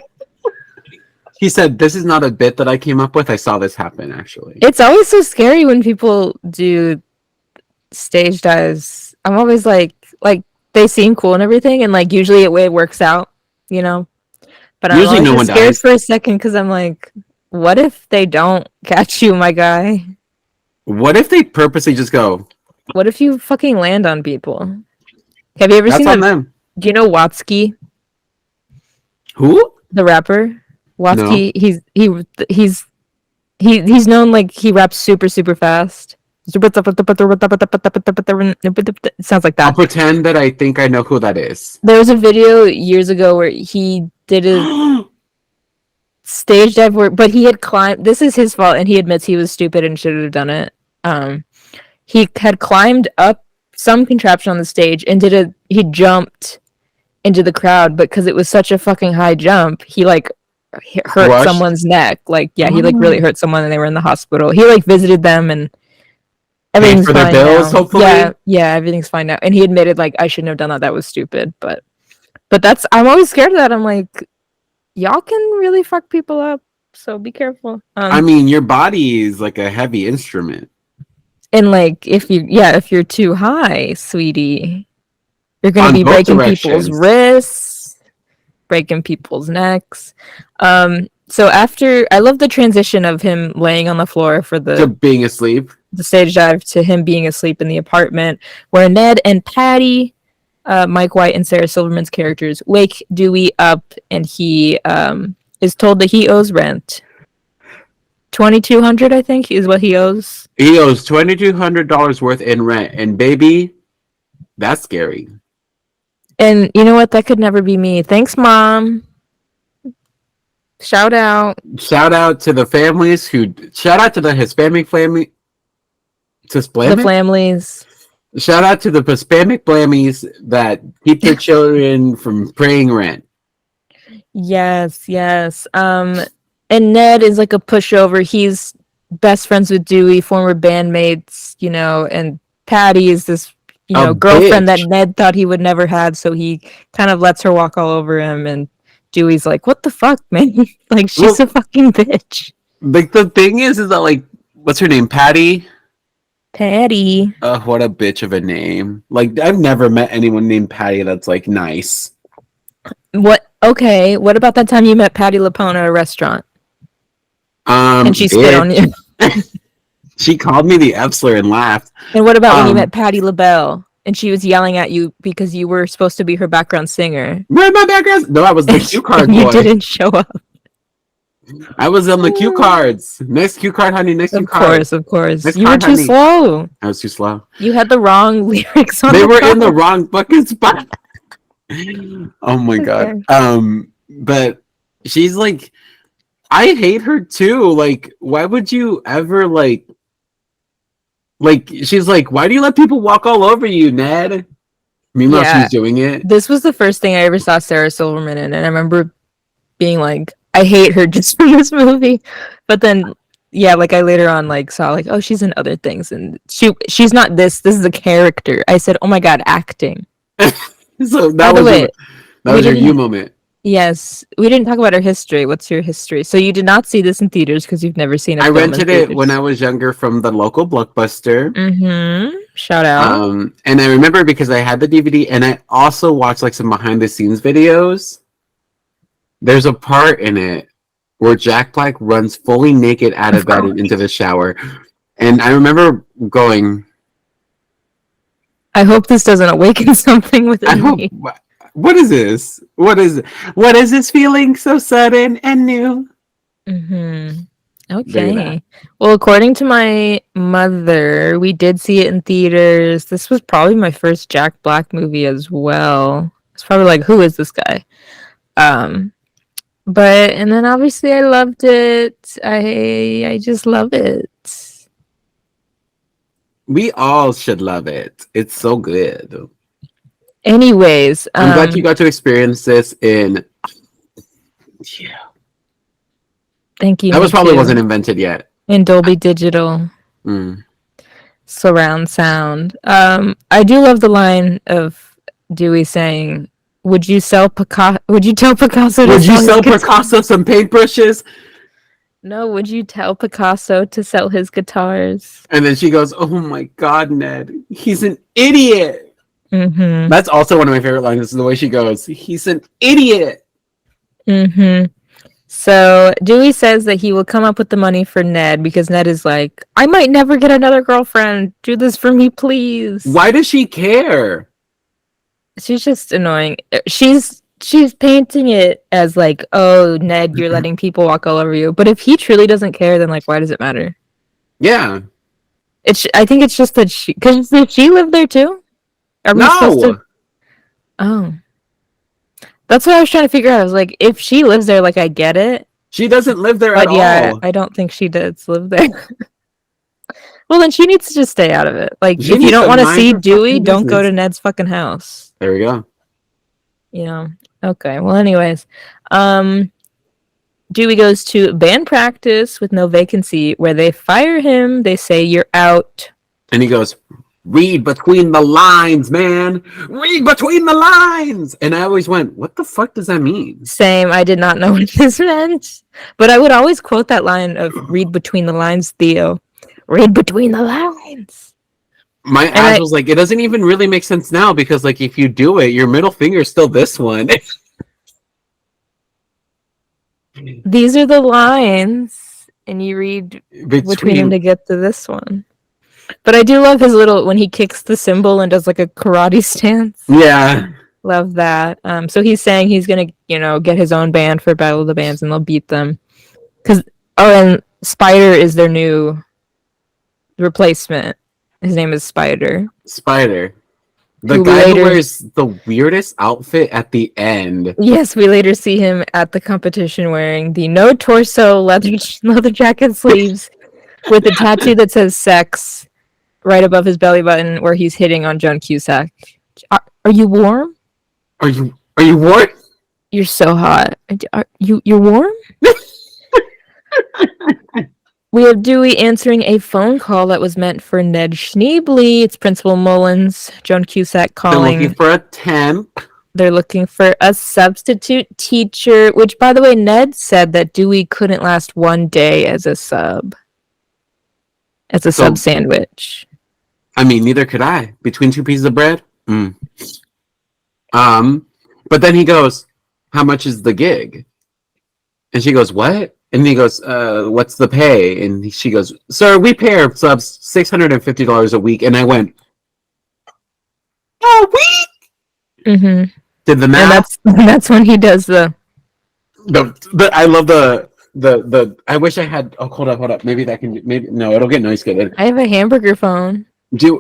He said, this is not a bit that I came up with. I saw this happen, actually. It's always so scary when people do stage dives. I'm always like they seem cool and everything, and like usually it works out, you know. But I'm Usually always no one just scared dies. for a second because I'm like, what if they don't catch you, my guy? What if they purposely just go, What if you fucking land on people? Have you ever that's seen on the? them? Do you know Watsky, Who? the rapper? Watsky, No. he's known, like he raps super fast. It sounds like I'll that. pretend that I think I know who that is. There was a video years ago where he did a stage dive but he had climbed. This is his fault, and he admits he was stupid and should have done it. He had climbed up some contraption on the stage and he jumped into the crowd, but because it was such a fucking high jump, he like hurt Crushed? someone's neck. Like, yeah, he like really hurt someone and they were in the hospital. He like visited them and everything's for their fine bills, now. hopefully? Yeah, everything's fine now. And he admitted like I shouldn't have done that. That was stupid. But that's I'm always scared of that. I'm like, y'all can really fuck people up, so be careful. I mean, your body is like a heavy instrument. And like if you're too high, sweetie, you're gonna On be both breaking directions. people's wrists, breaking people's necks. So after, I love the transition of him laying on the floor for To being asleep. the stage dive to him being asleep in the apartment, where Ned and Patty, Mike White and Sarah Silverman's characters, wake Dewey up, and he is told that he owes rent. $2,200, I think, is what he owes. He owes $2,200 worth in rent. And baby, that's scary. And you know what? That could never be me. Thanks, Mom. Shout out. Shout out to the families shout out to the Hispanic family. The families. Shout out to the Hispanic blammies that keep their children from paying rent. Yes. And Ned is like a pushover. He's best friends with Dewey, former bandmates, you know, and Patty is this, girlfriend bitch. that Ned thought he would never had, so he kind of lets her walk all over him, and Dewey's like, what the fuck, man? Like, she's a fucking bitch. Like, the thing is that, like, what's her name? Patty? Patty. What a bitch of a name. Like, I've never met anyone named Patty that's, like, nice. What? Okay, what about that time you met Patty LaPone at a restaurant? And she spit on you. She called me the F-slur and laughed. And what about when you met Patti LaBelle and she was yelling at you because you were supposed to be her background singer? Where's my background? No, I was the cue card boy. You didn't show up. I was on the cue cards. Next cue card, honey. Next cue card. Of course. Next You were card, too honey. slow. I was too slow. You had the wrong lyrics on They were card. in the wrong fucking spot. Oh my god. But she's like, I hate her too. Like, why would you ever like she's like, why do you let people walk all over you, Ned? Meanwhile, she's doing it. This was the first thing I ever saw Sarah Silverman in, and I remember being like, I hate her just from this movie. But then, yeah, like I later on like saw like, oh, she's in other things, and she's not this. This is a character. I said, oh my god, acting. So that was your you moment. Yes, we didn't talk about her history. What's your history? So you did not see this in theaters because you've never seen it. I rented it when I was younger from the local Blockbuster. Mm-hmm. Shout out. And I remember because I had the DVD, and I also watched like some behind the scenes videos. There's a part in it where Jack Black runs fully naked out of bed and into the shower, and I remember going, I hope this doesn't awaken something within me. What is this? What is this feeling so sudden and new? Mm-hmm. Very that. Okay. Well, according to my mother, we did see it in theaters. This was probably my first Jack Black movie as well. It's probably like, who is this guy? Um, but and then obviously I loved it. I just love it. We all should love it. It's so good. Anyways, I'm glad you got to experience this in. Yeah. Thank you. That was probably too. wasn't invented yet. In Dolby Digital surround sound. I do love the line of Dewey saying, "Would you sell Picasso? Would you tell Picasso? Would you sell Picasso some paintbrushes?" No, would you tell Picasso to sell his guitars? And then she goes, "Oh my God, Ned, he's an idiot." Mm-hmm. That's also one of my favorite lines. Is the way she goes, "He's an idiot." Mm-hmm. So Dewey says that he will come up with the money for Ned because Ned is like, I might never get another girlfriend. Do this for me, please. Why does she care? She's just annoying. She's painting it as like, oh, Ned, you're letting people walk all over you. But if he truly doesn't care, then like, why does it matter? Yeah. I think it's just that because did she live there too? Are we supposed to? Oh. That's what I was trying to figure out. I was like, if she lives there, like, I get it. She doesn't live there But at yeah, all. I don't think she does live there. Well, then she needs to just stay out of it. Like, She if you needs don't to want to mind see her Dewey, fucking don't go business. to Ned's fucking house. There we go. You know? Okay. Well, anyways. Dewey goes to band practice with no vacancy where they fire him. They say, you're out. And he goes, read between the lines, man. Read between the lines. And I always went, what the fuck does that mean? Same. I did not know what this meant. But I would always quote that line of read between the lines, Theo. Read between the lines. My ass was like, it doesn't even really make sense now because, like, if you do it, your middle finger is still this one. These are the lines, and you read between them to get to this one. But I do love his little, when he kicks the cymbal and does like a karate stance. Yeah. Love that. So he's saying he's going to, get his own band for Battle of the Bands and they'll beat them. And Spider is their new replacement. His name is Spider. Spider. The guy who wears the weirdest outfit at the end. Yes, we later see him at the competition wearing the no torso leather jacket sleeves with a tattoo that says sex right above his belly button where he's hitting on Joan Cusack. Are you warm? Are you warm? You're so hot. You're warm? We have Dewey answering a phone call that was meant for Ned Schneebly. It's Principal Mullins. Joan Cusack calling. They're looking for a temp. They're looking for a substitute teacher, which, by the way, Ned said that Dewey couldn't last one day as a sub. As a sub sandwich. I mean, neither could I. Between two pieces of bread? But then he goes, how much is the gig? And she goes, what? And he goes, what's the pay? And she goes, sir, we pay our subs $650 a week. And I went, a week? Mm-hmm. Did the math? And that's when he does the I love the I wish I had, oh, hold up. Maybe no, it'll get noise good. I have a hamburger phone. The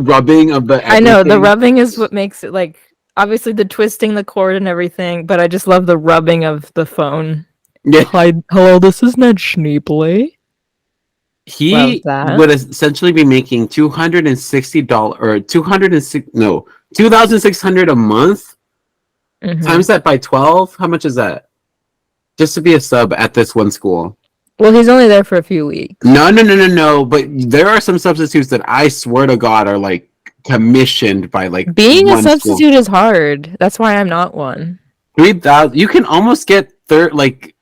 rubbing of the everything. I know, the rubbing is what makes it like, obviously the twisting the cord and everything, but I just love the rubbing of the phone. Yeah. Hi, hello, this is Ned Schneebly. He would essentially be making $260 or $2,600 a month. Mm-hmm. Times that by 12. How much is that? Just to be a sub at this one school. Well, he's only there for a few weeks. No. But there are some substitutes that I swear to God are like commissioned by like being a substitute is hard. That's why I'm not one. 3,000. You can almost get like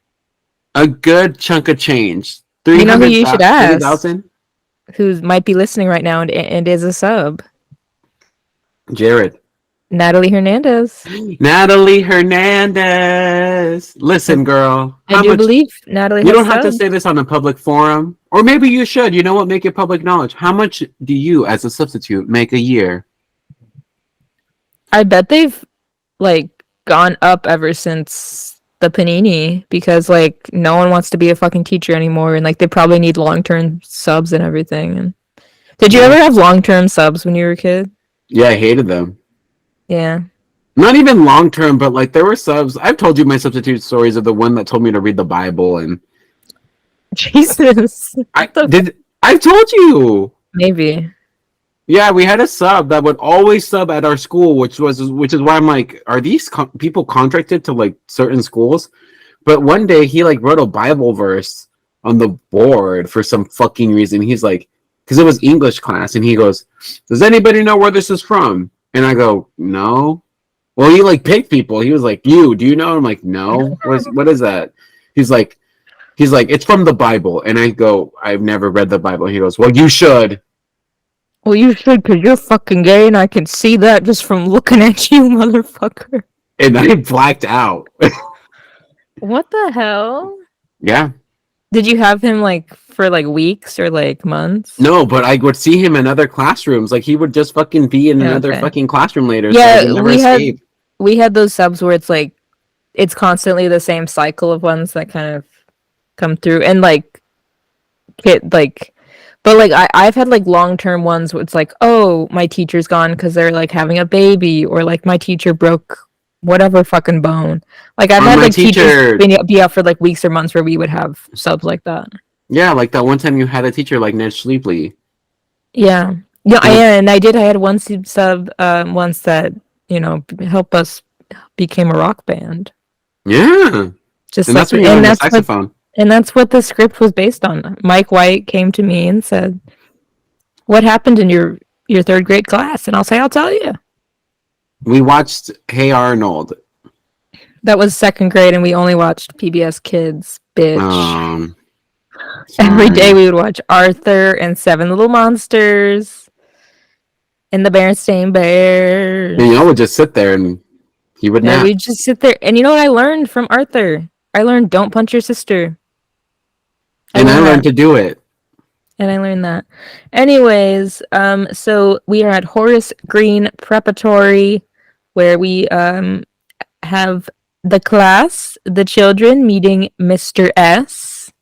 a good chunk of change. You know who you should ask? 3,000. Who might be listening right now and is a sub? Jared. Natalie Hernandez. Listen, girl. I do believe Natalie. You don't have to say this on a public forum, or maybe you should. You know what? Make it public knowledge. How much do you, as a substitute, make a year? I bet they've like gone up ever since the panini because like no one wants to be a fucking teacher anymore, and like they probably need long-term subs and everything. And did you ever have long-term subs when you were a kid? Yeah, I hated them. Yeah. Not even long term, but like there were subs. I've told you my substitute stories of the one that told me to read the Bible, and Jesus. I've told you. Maybe. Yeah, we had a sub that would always sub at our school, which is why I'm like, are these people contracted to like certain schools? But one day he like wrote a Bible verse on the board for some fucking reason. He's like, because it was English class, and he goes, "Does anybody know where this is from?" And I go, "No." Well, he like picked people. He was like, "You, do you know?" I'm like, "No." What is that? He's like, "It's from the Bible." And I go, "I've never read the Bible." He goes, "Well, you should." Well, you should, because you're fucking gay, and I can see that just from looking at you, motherfucker. And I blacked out. What the hell? Yeah. Did you have him like for like weeks or like months? No, but I would see him in other classrooms. Like he would just fucking be in another fucking classroom later. Yeah, so I would never escape. we had those subs where it's like it's constantly the same cycle of ones that kind of come through, and like kid like, but like I've had like long term ones where it's like, oh, my teacher's gone because they're like having a baby, or like my teacher broke whatever fucking bone. Like I've had like teachers be out for like weeks or months where we would have subs like that. Yeah, like that one time you had a teacher like Ned Sleepley. Yeah. Yeah, and I had one sub once that, help us became a rock band. Yeah. Just and like, that's when you learned the saxophone. And that's what the script was based on. Mike White came to me and said, "What happened in your third grade class?" And I'll tell you. We watched Hey Arnold. That was second grade, and we only watched PBS Kids, bitch. Every day we would watch Arthur and Seven Little Monsters and the Berenstain Bears. And would just sit there and he would nap. We'd just sit there. And you know what I learned from Arthur? I learned don't punch your sister. And I learned to do it. And I learned that. Anyways, so we are at Horace Green Preparatory, where we have the class, the children meeting Mr. S,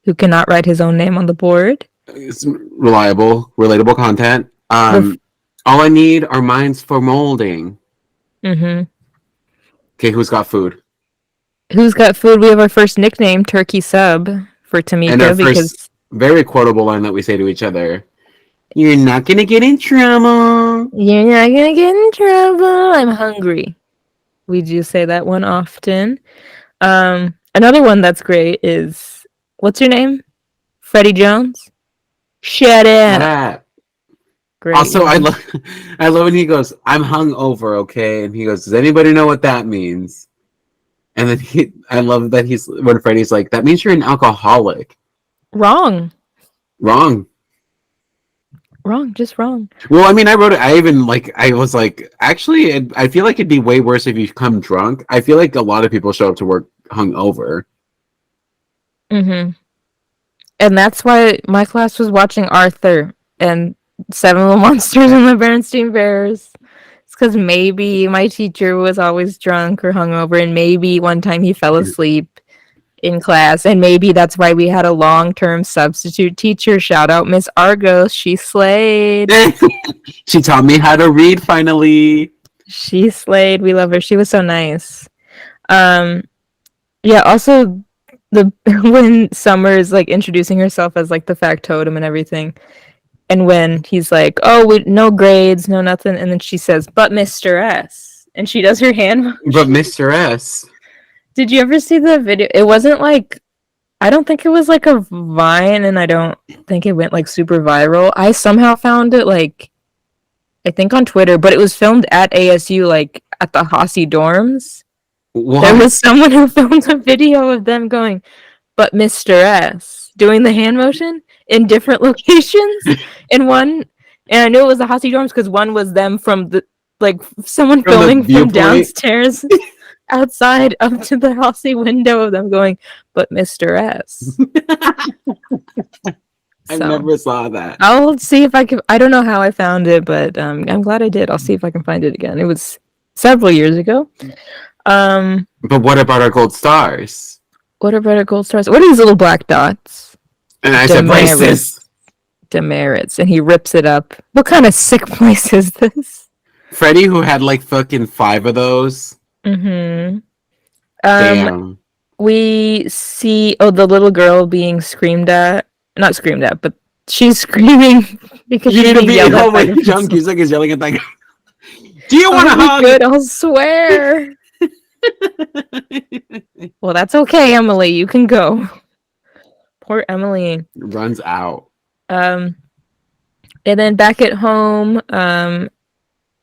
who cannot write his own name on the board. It's reliable, relatable content. All I need are minds for molding. Mm-hmm. Okay, who's got food? Who's got food? We have our first nickname, Turkey Sub, for Tamika. And our first very quotable line that we say to each other. You're not going to get in trouble. You're not going to get in trouble. I'm hungry. We do say that one often. Another one that's great is, what's your name? Freddie Jones? Shut up. Great. Also, I love when he goes, "I'm hungover, okay?" And he goes, "Does anybody know what that means?" And then I love that when Freddie's like, "That means you're an alcoholic." Wrong. Just wrong. Well, I mean, I wrote it. I was like, actually, I feel like it'd be way worse if you come drunk. I feel like a lot of people show up to work hungover. Mm-hmm. And that's why my class was watching Arthur and Seven Little Monsters and the Berenstain Bears. It's because maybe my teacher was always drunk or hungover, and maybe one time he fell asleep in class, and maybe that's why we had a long-term substitute teacher. Shout out Miss Argos. She slayed. She taught me how to read finally. She slayed. We love her. She was so nice. Yeah, also when Summer is like introducing herself as like the factotum and everything, and when he's like, "Oh, no grades, no nothing," and then she says, "But Mr. S," and she does her hand motion. But Mr. S. Did you ever see the video? It wasn't like, I don't think it was like a Vine, and I don't think it went like super viral. I somehow found it like, I think on Twitter, but it was filmed at ASU, like at the Hossie dorms. What? There was someone who filmed a video of them going, "But Mr. S," doing the hand motion in different locations. And I knew it was the Hossie dorms because one was them from the, like, someone filming from downstairs outside up to the Hossie window of them going, "But Mr. S." I never saw that. I'll see if I can. I don't know how I found it, but I'm glad I did. I'll see if I can find it again. It was several years ago. But what about our gold stars? What about our gold stars? What are these little black dots? And I said Demerits. braces. Demerits, and he rips it up. What kind of sick place is this? Freddie, who had like fucking 5 of those. Mm-hmm. Damn. We see the little girl being screamed at. Not screamed at, but she's screaming because You she's need to being be yelled at oh by my the John principal. Cusack is yelling at that guy. Do you want to Oh, hug? good, I'll swear. Well, that's okay, Emily. You can go. Poor Emily. Runs out. And then back at home,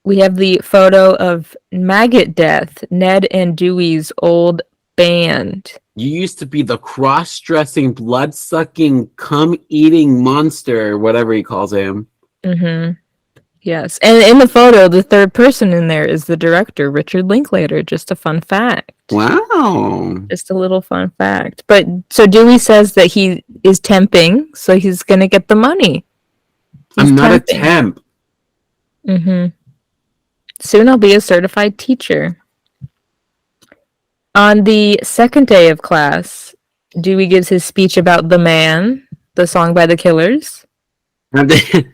we have the photo of Maggot Death, Ned and Dewey's old band. You used to be the cross-dressing, blood-sucking, cum-eating monster, whatever he calls him. Mm-hmm. Yes. And in the photo, the third person in there is the director, Richard Linklater. Just a fun fact. Wow. Just a little fun fact. But so Dewey says that he is temping, so he's going to get the money. I'm not a temp. Mm-hmm. Soon I'll be a certified teacher. On the second day of class, Dewey gives his speech about The Man, the song by the Killers. I'm the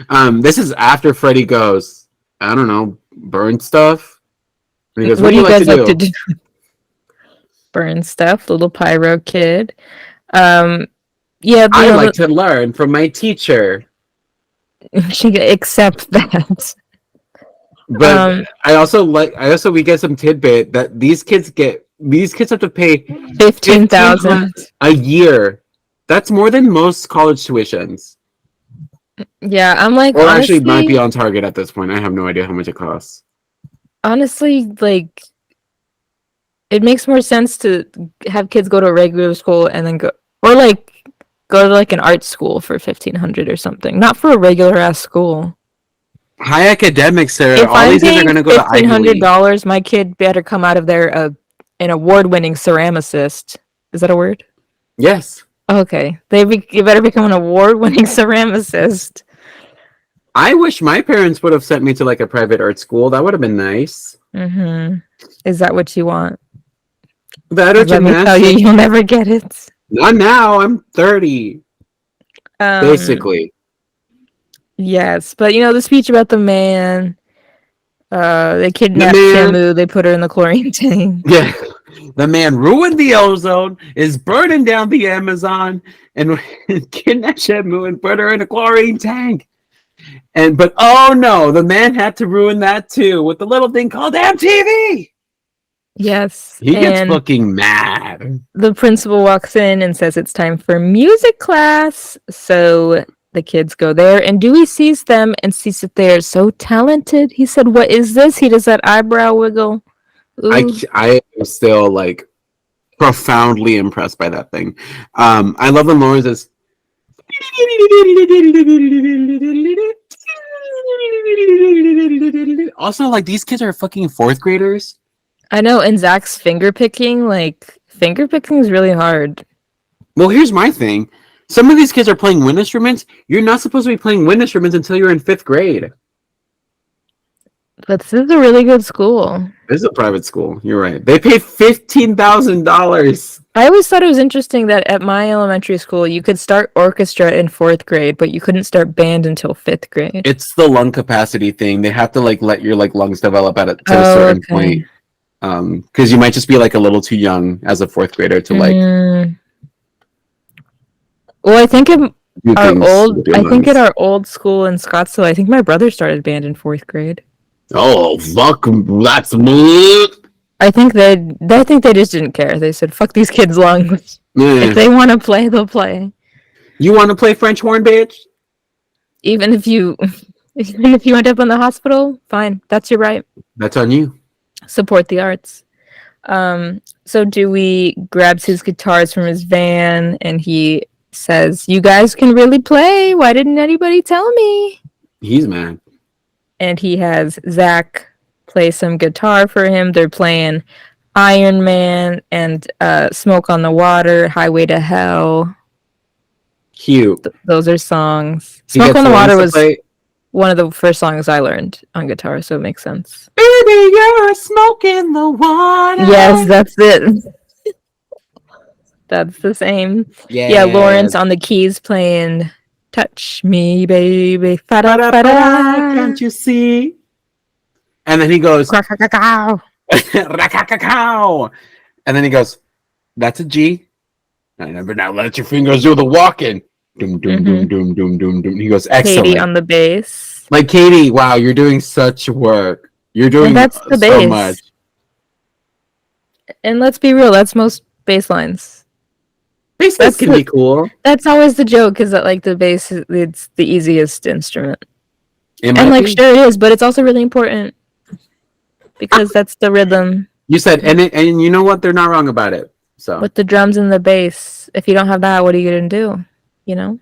man. This is after Freddie goes, I don't know, burn stuff. And he goes, What do you like guys like to do? Burn stuff, little pyro kid. Yeah, I like to learn from my teacher. She accept that. But we get some tidbit that these kids have to pay $15,000 a year. That's more than most college tuitions. Yeah, I'm like, Or honestly, actually might be on target at this point. I have no idea how much it costs. Honestly, like, it makes more sense to have kids go to a regular school and then go to like an art school for $1,500 or something, not for a regular ass school. High academics, Sarah. If All these kids are going to go to Ivy League. $1,500, my kid better come out of there an award-winning ceramicist. Is that a word? Yes. Okay, you better become an award-winning ceramicist. I wish my parents would have sent me to like a private art school. That would have been nice. Mm-hmm. Is that what you want? That or Let me tell you, you'll never get it. Not now. I'm 30. Basically. Yes, but the speech about the man. They kidnapped Shamu. They put her in the chlorine tank. Yeah. The man ruined the ozone, is burning down the Amazon, and kidnapped Shamu and put her in a chlorine tank. But oh no, the man had to ruin that too with the little thing called MTV. Yes. He gets fucking mad. The principal walks in and says it's time for music class. So the kids go there, and Dewey sees them and sees that they are so talented. He said, "What is this?" He does that eyebrow wiggle. I am still like profoundly impressed by that thing. I love when Lawrence is also like these kids are fucking 4th graders. I know, and Zach's finger picking is really hard. Well, here's my thing. Some of these kids are playing wind instruments. You're not supposed to be playing wind instruments until you're in 5th grade. But this is a really good school. This is a private school. You're right. They pay $15,000. I always thought it was interesting that at my elementary school, you could start orchestra in 4th grade, but you couldn't start band until 5th grade. It's the lung capacity thing. They have to like let your like lungs develop to a certain point. Because you might just be like a little too young as a 4th grader to like. Well, I think at our old school in Scottsdale, I think my brother started band in 4th grade. Oh fuck! That's me. I think they just didn't care. They said, "Fuck these kids' lungs. If they want to play, they'll play." You want to play French horn, bitch? Even if you end up in the hospital, fine. That's your right. That's on you. Support the arts. So Dewey grabs his guitars from his van and he says, "You guys can really play. Why didn't anybody tell me?" He's mad. And he has Zach play some guitar for him. They're playing Iron Man and Smoke on the Water, Highway to Hell. Cute. Those are songs. Smoke on the Water was... one of the first songs I learned on guitar, so it makes sense. Baby, you're smoking the water. Yes, that's it. That's the same. Yeah, Lawrence on the keys playing "Touch Me, Baby." Fa-da, fa-da. Can't you see? And then he goes, Crack-a-ca-cow. "Rakakakao." And then he goes, "That's a G. Now let your fingers do the walking." Doom, doom, doom, doom, doom, doom, doom. He goes, "Excellent." Katie on the bass. Like, Katie, wow, you're doing such work. You're doing And that's the so bass. much. And let's be real, that's most bass lines. Bass lines can be cool. That's always the joke, is that like the bass, it's the easiest instrument. It And might like, be. sure it is, but it's also really important because that's the rhythm You said, and you know what? They're not wrong about it. So with the drums and the bass. If you don't have that, what are you gonna do? You know.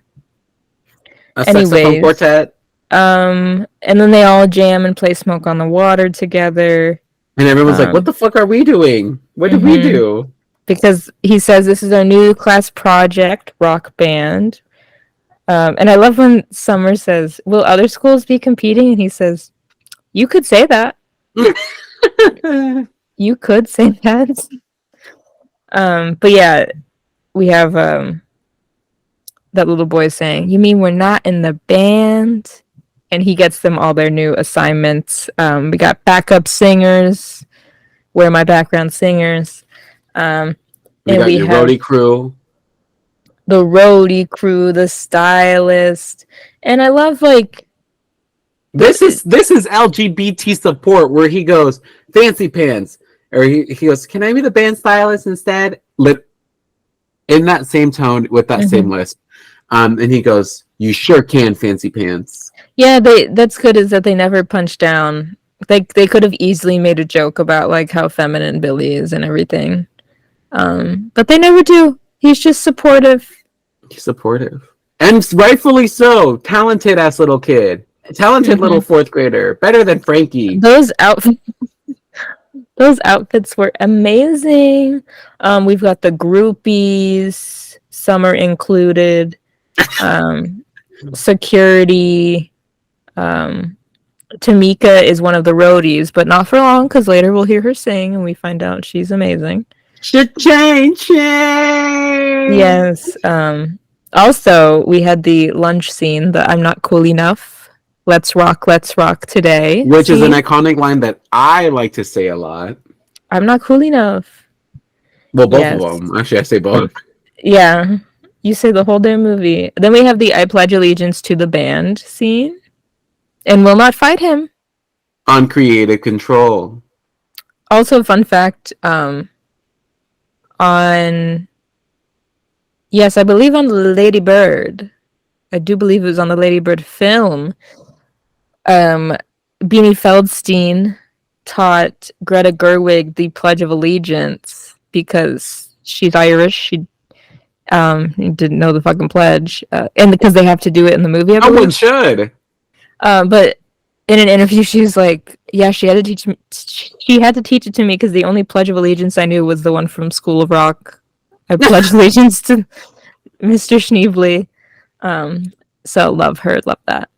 a saxophone Anyways, quartet, and then they all jam and play "Smoke on the Water" together. and everyone's like, "What the fuck are we doing? What did we Mhm. do?" Because he says this is our new class project, rock band. And I love when Summer says, "Will other schools be competing?" And he says, "You could say that. You could say that." But yeah, we have that little boy saying, "You mean we're not in the band?" And he gets them all their new assignments. We got backup singers. Where are my background singers? We And got we your have roadie crew. the roadie crew, the stylist, and I love like This is LGBT support where he goes fancy pants, or he goes, "Can I be the band stylist instead?" In that same tone with that same lisp, and he goes, "You sure can, fancy pants." Yeah, that's good is that they never punch down. They could have easily made a joke about like how feminine Billy is and everything, but they never do. He's just supportive. He's supportive, and rightfully so. Talented ass little kid. Talented little fourth grader, better than Frankie. Those outfits were amazing. We've got the groupies, Summer included, security. Tamika is one of the roadies, but not for long because later we'll hear her sing and we find out she's amazing. Cha-ching. Yes. Also, we had the lunch scene, the "I'm not cool enough. Let's rock today." Which is an scene. iconic line that I like to say a lot. I'm not cool enough. Well, both Yes. of them. Actually, I say both. Yeah. You say the whole damn movie. Then we have the "I pledge allegiance to the band" scene. And will not fight him. On creative control. Also, fun fact, yes, I believe on Lady Bird. I do believe it was on the Lady Bird film. Beanie Feldstein taught Greta Gerwig the Pledge of Allegiance because she's Irish. She didn't know the fucking pledge, and because they have to do it in the movie. No one should. But in an interview, she was like, "Yeah, she had to teach me. She had to teach it to me because the only Pledge of Allegiance I knew was the one from School of Rock. I pledge allegiance to Mr. Schneebly." So love her, love that.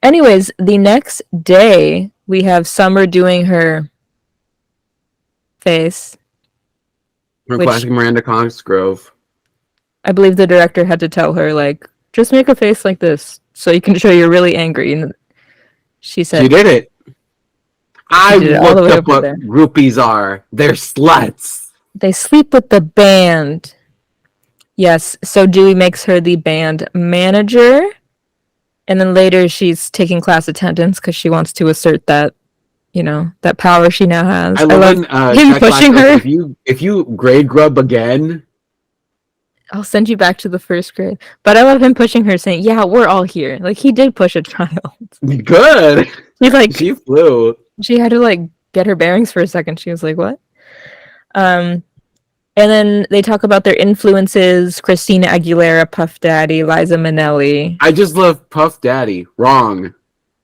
Anyways, the next day we have Summer doing her face. From Which- classic Miranda Cosgrove. I believe the director had to tell her, like, just make a face like this so you can show you're really angry. And she said, She did it. I did it all the looked way up over what there. groupies are. They're sluts. They sleep with the band. Yes, so Dewey makes her the band manager. And then later she's taking class attendance because she wants to assert that, you know, that power she now has. I love when him Jack pushing Black her. goes, if you grade grub again, I'll send you back to the first grade. But I love him pushing her, saying, "Yeah, we're all here." Like, he did push a child. good. He's like, She flew. she had to like get her bearings for a second. She was like, "What?" And then they talk about their influences: Christina Aguilera, Puff Daddy, Liza Minnelli. I just love Puff Daddy. Wrong.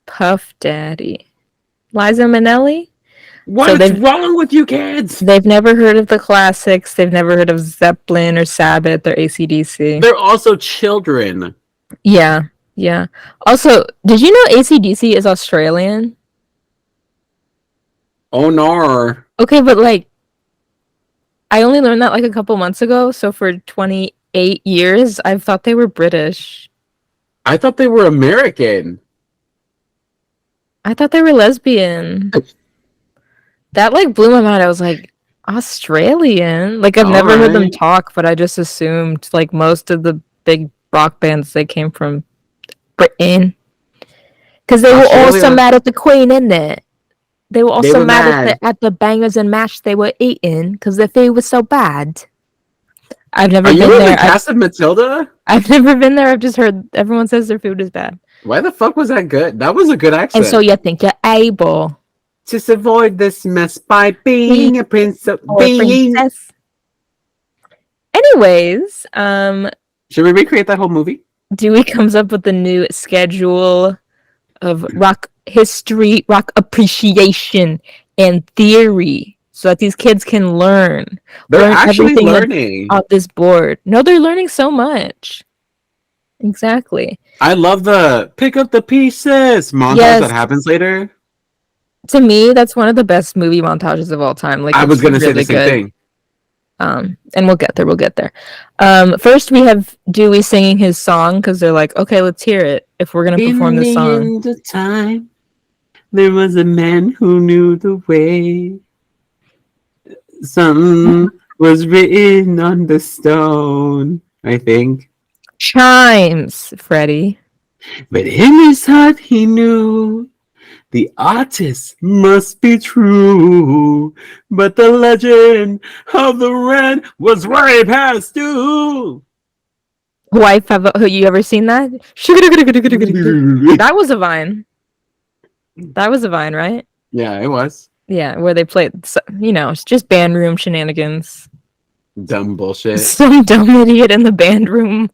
Puff Daddy, Liza Minnelli. What's wrong with you kids? They've never heard of the classics. They've never heard of Zeppelin or Sabbath or AC/DC. They're also children. Yeah, Yeah. Also, did you know AC/DC is Australian? Oh no. Okay, but like I only learned that like a couple months ago, so for 28 years I've thought they were British. I thought they were American. I thought they were lesbian. That like blew my mind. I was like, Australian? Like I've never heard them Alright. talk, but I just assumed like most of the big rock bands they came from Britain. Because they were all so Australia. mad at the Queen, innit? They were They also were mad mad. at the bangers and mash they were eating because the food was so bad. I've never Are you been in the there. cast of Matilda? I've never been there. I've just heard everyone says their food is bad. Why the fuck was that good? That was a good And so accent. you think you're able. Just avoid this mess by Being being a prince of or being. princess. Anyways, Should we recreate that whole movie? Dewey comes up with a new schedule of rock history, rock appreciation, and theory so that these kids can learn They're actually everything that's learning. on this board. No, they're learning so much. Exactly. I love the pick up the pieces montage Yes. that happens later. To me, that's one of the best movie montages of all time. Like I was it's gonna say really the same good. thing. And we'll get there. We'll get there. First we have Dewey singing his song because they're like, okay, let's hear it if we're gonna perform this song. In the end of time, there was a man who knew the way. Something was written on the stone, I think. Chimes, Freddie. But in his heart, he knew the artist must be true. But the legend of the wren was way past due. Wife, have you ever seen that? That was a Vine. That was a Vine, right? Yeah, it was. Yeah, where they played, it's just band room shenanigans. Dumb bullshit. Some dumb idiot in the band room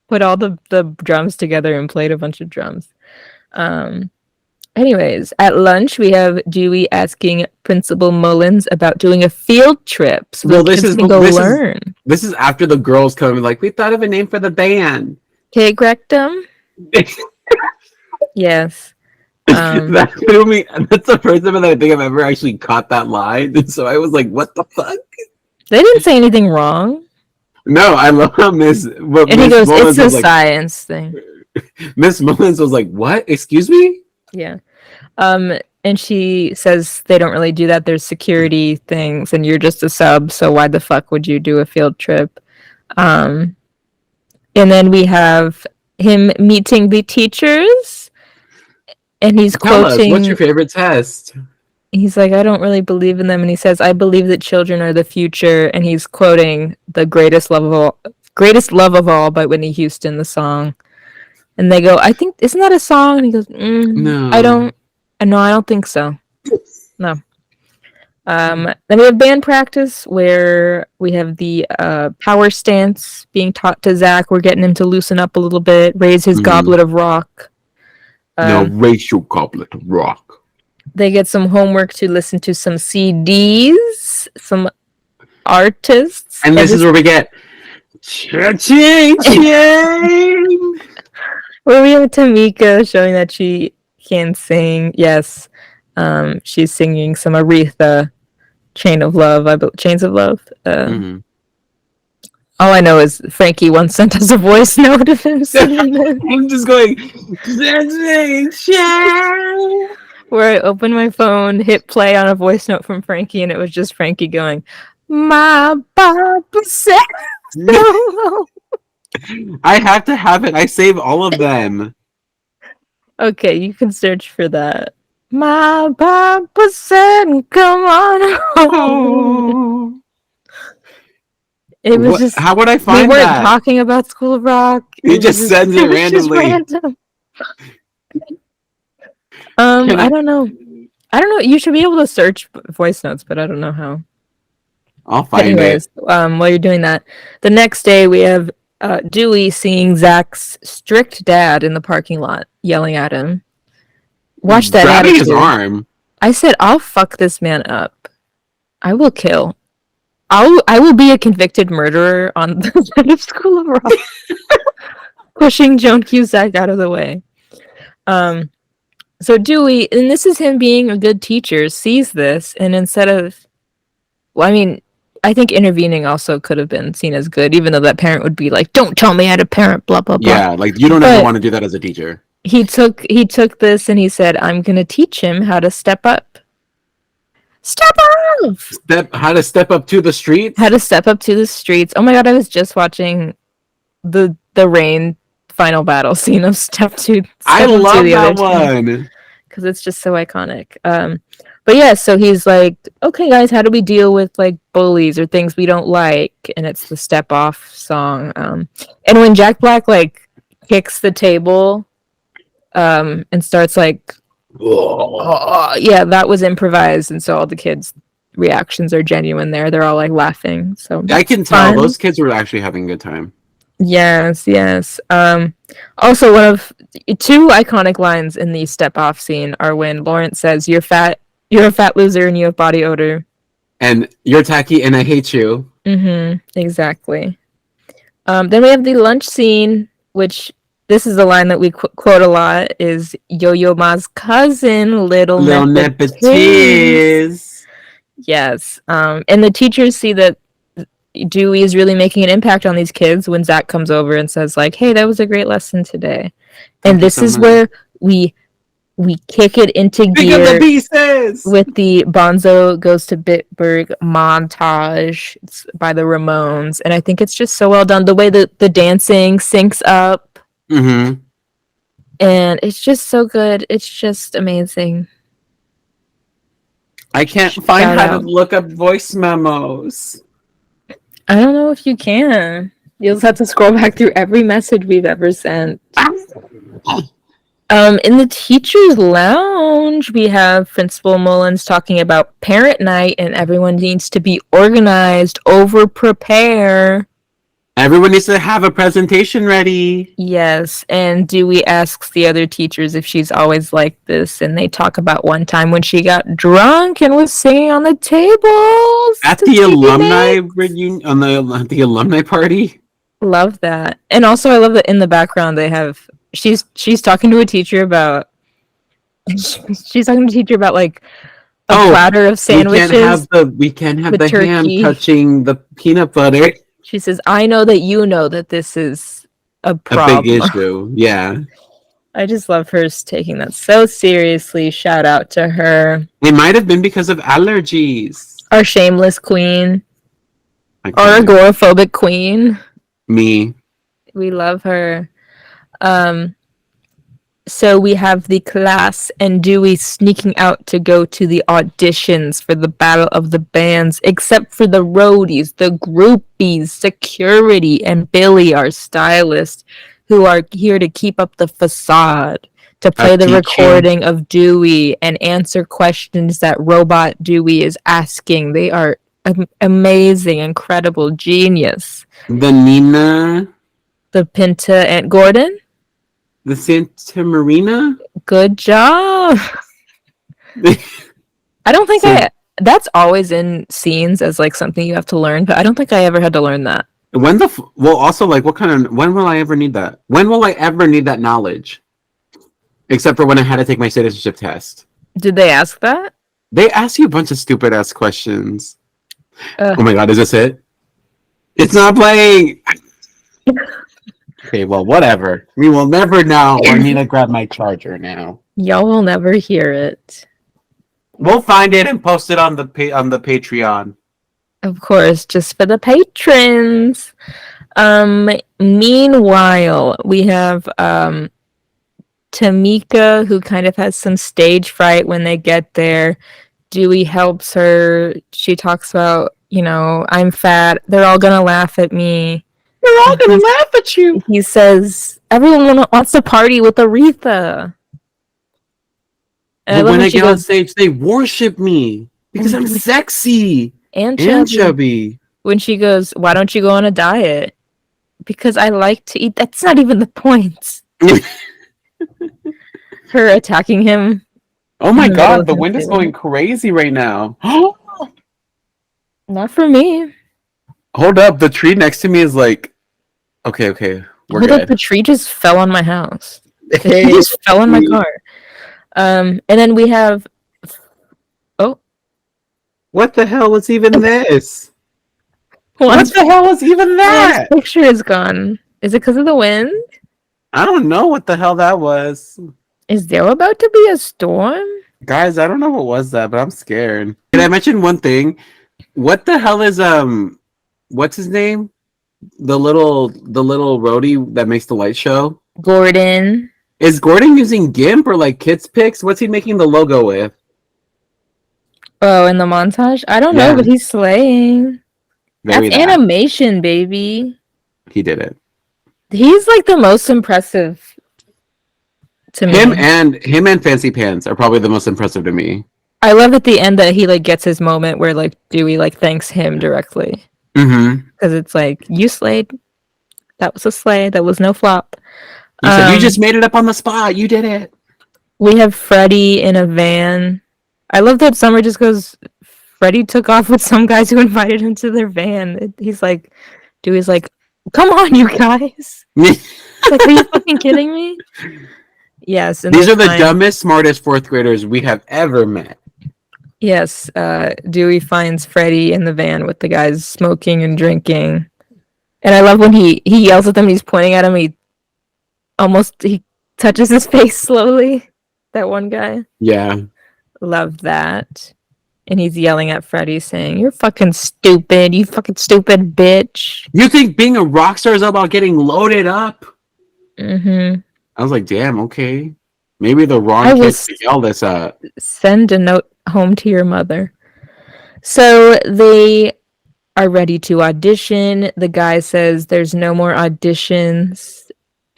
put all the drums together and played a bunch of drums. Anyways, at lunch we have Dewey asking Principal Mullins about doing a field trip so Well, the this kids is can go this learn. This is after the girls come like, we thought of a name for the band. Cake rectum? Yes. That threw me. That's the first time that I think I've ever actually caught that line. And so I was like, what the fuck? They didn't say anything wrong. No, I love how And he goes, it's a science thing. Miss Mullins was like, what? Excuse me? Yeah. And she says they don't really do that. There's security things and you're just a sub, so why the fuck would you do a field trip? And then we have him meeting the teachers and he's Tell quoting, us, what's your favorite test? he's like, I don't really believe in them, and he says, I believe that children are the future, and he's quoting the greatest love of all by Whitney Houston, the song. And they go, I think, isn't that a song? And he goes, No. I don't think so. No. Then we have band practice where we have the power stance being taught to Zach. We're getting him to loosen up a little bit, raise his goblet of rock. Racial goblet of rock. They get some homework to listen to some CDs, some artists. And this is where we get cha-ching, ching. Where we have Tamika showing that she can sing. Yes. She's singing some Aretha, Chains of Love. All I know is Frankie once sent us a voice note of him singing this. I'm just going cha-ching, ching. Where I opened my phone, hit play on a voice note from Frankie, and it was just Frankie going, my Papa said no. I have to have it. I save all of them. Okay, you can search for that. My Papa said, come on home. It was just. How would I find we weren't that? talking about School of Rock. He just sends it was just randomly. random. I don't know. You should be able to search voice notes, but I don't know how. I'll find Anyways, it. While you're doing that, the next day we have Dewey seeing Zach's strict dad in the parking lot, yelling at him. Watch that Grabbing attitude. his arm. I said, I'll fuck this man up. I will kill. I will be a convicted murderer on the set of School of Rock. pushing Joan Cusack out of the way. So Dewey, and this is him being a good teacher, sees this, and instead of, well, I mean, I think intervening also could have been seen as good, even though that parent would be like, "Don't tell me how to parent," blah blah blah. Yeah, like you don't ever want to do that as a teacher. He took this and he said, "I'm gonna teach him how to step up." Step up! How to step up to the streets? How to step up to the streets. Oh my god, I was just watching the Rain final battle scene of Step 2. I love that one. Because it's just so iconic. But yeah, so he's like, okay guys, how do we deal with like bullies or things we don't like? And it's the Step Off song. And when Jack Black like kicks the table and starts like, oh, yeah, that was improvised, and so all the kids' reactions are genuine there. They're all like laughing. So I can tell those kids were actually having a good time. Yes. Also, one of two iconic lines in the Step Off scene are when Lawrence says, you're a fat loser and you have body odor. And you're tacky and I hate you. Exactly. Then we have the lunch scene, which this is the line that we quote a lot, is Yo-Yo Ma's cousin, Little Nepotiz. Yes. And the teachers see that Dewey is really making an impact on these kids when Zach comes over and says like, hey, that was a great lesson today. And this is where we kick it into gear with the Bonzo Goes to Bitburg montage. It's by the Ramones, and I think it's just so well done. The way that the dancing syncs up, and it's just so good. It's just amazing. I can't find how to look up voice memos. I don't know if you can. You'll just have to scroll back through every message we've ever sent. In the teacher's lounge, we have Principal Mullins talking about parent night, and everyone needs to be organized, over-prepare. Everyone needs to have a presentation ready. Yes, and Dewey asks the other teachers if she's always like this, and they talk about one time when she got drunk and was singing on the tables at the alumni reunion, on the alumni party. Love that. And also I love that in the background they have she's talking to a teacher about like a platter of sandwiches. We can't have the ham touching the peanut butter. She says, I know that you know that this is a problem. A big issue, yeah. I just love her taking that so seriously. Shout out to her. It might have been because of allergies. Our shameless queen. Our agoraphobic queen. Me. We love her. So we have the class and Dewey sneaking out to go to the auditions for the Battle of the Bands, except for the roadies, the groupies, security, and Billy, our stylist, who are here to keep up the facade, to play the recording of Dewey and answer questions that Robot Dewey is asking. They are amazing, incredible, genius. The Nina. The Pinta and Gordon. The Santa Marina? Good job. I don't think that's always in scenes as like something you have to learn, but I don't think I ever had to learn that. When will I ever need that? When will I ever need that knowledge? Except for when I had to take my citizenship test. Did they ask that? They ask you a bunch of stupid ass questions. Oh my god, is this it? It's not playing! Okay, well, whatever. We will never know. I need to grab my charger now. Y'all will never hear it. We'll find it and post it on the Patreon. Of course, just for the patrons. Meanwhile, we have Tamika, who kind of has some stage fright when they get there. Dewey helps her. She talks about, I'm fat. They're all gonna laugh at me. They're all gonna laugh at you. He says, everyone wants to party with Aretha. But when I get on stage, they worship me because I'm sexy and chubby. When she goes, why don't you go on a diet? Because I like to eat. That's not even the point. Her attacking him. Oh my god, the wind is going crazy right now. Not for me. Hold up, the tree next to me is like, okay. We're Hold up, good. the tree just fell on my house. The Hey, tree just fell on my car. And then we have. Oh, what the hell is even this? Juan's, What the hell is even Juan's that? picture is gone. Is it because of the wind? I don't know what the hell that was. Is there about to be a storm? Guys, I don't know what was that, but I'm scared. Can I mention one thing? What the hell is what's his name? The little roadie that makes the light show? Gordon. Is Gordon using GIMP or like Kids Pix? What's he making the logo with? Oh, in the montage? I don't know, Yeah. but he's slaying. Very That's that. animation, baby. He did it. He's like the most impressive to me. Him and Fancy Pants are probably the most impressive to me. I love at the end that he like gets his moment where like Dewey like thanks him directly. Mm-hmm. Because it's like, you slayed. That was a slay. That was no flop. You said you just made it up on the spot. You did it. We have Freddie in a van. I love that Summer just goes, Freddie took off with some guys who invited him to their van. He's like, Dewey's like, come on, you guys. Like, are you fucking kidding me? Yes. And These are the time, dumbest, smartest fourth graders we have ever met. Yes. Dewey finds Freddie in the van with the guys smoking and drinking. And I love when he yells at them and he's pointing at him. He touches his face slowly. That one guy. Yeah. Love that. And he's yelling at Freddie saying, you're fucking stupid. You fucking stupid bitch. You think being a rock star is about getting loaded up? Mm-hmm. I was like, damn, okay. Maybe the I wrong was- kids to yell this at. Send a note home to your mother. So they are ready to audition. The guy says there's no more auditions.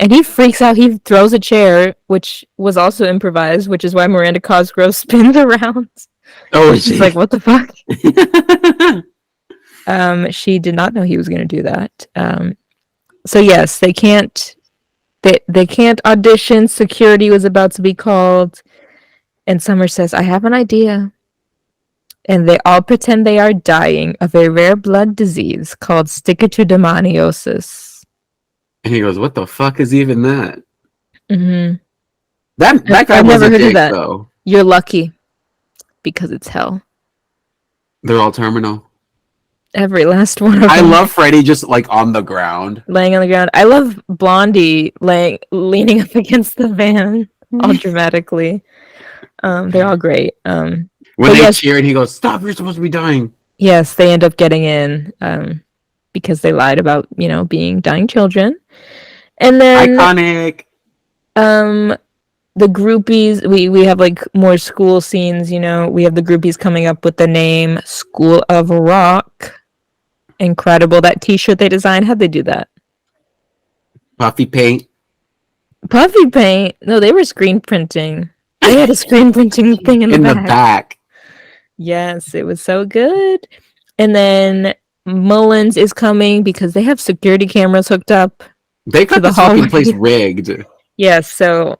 And he freaks out. He throws a chair, which was also improvised, which is why Miranda Cosgrove spins around. Oh, She's like, what the fuck? She did not know he was going to do that. So yes, they can't audition. Security was about to be called. And Summer says, I have an idea. And they all pretend they are dying of a rare blood disease called stickitodemoniosis. And he goes, what the fuck is even that? Mm-hmm. That guy I've was never a heard of dick, that. though. You're lucky because it's hell. They're all terminal. Every last one of them. I love Freddie just like on the ground. Laying on the ground. I love Blondie leaning up against the van all dramatically. They're all great. When they cheer and he goes, stop, you're supposed to be dying. Yes, they end up getting in because they lied about, being dying children. And then Iconic. the groupies, we have like more school scenes, we have the groupies coming up with the name School of Rock. Incredible. That t-shirt they designed, how'd they do that? Puffy paint. Puffy paint? No, they were screen printing. They had a screen printing thing in the back. Yes, it was so good. And then Mullins is coming because they have security cameras hooked up. They got the fucking place rigged. Yes, so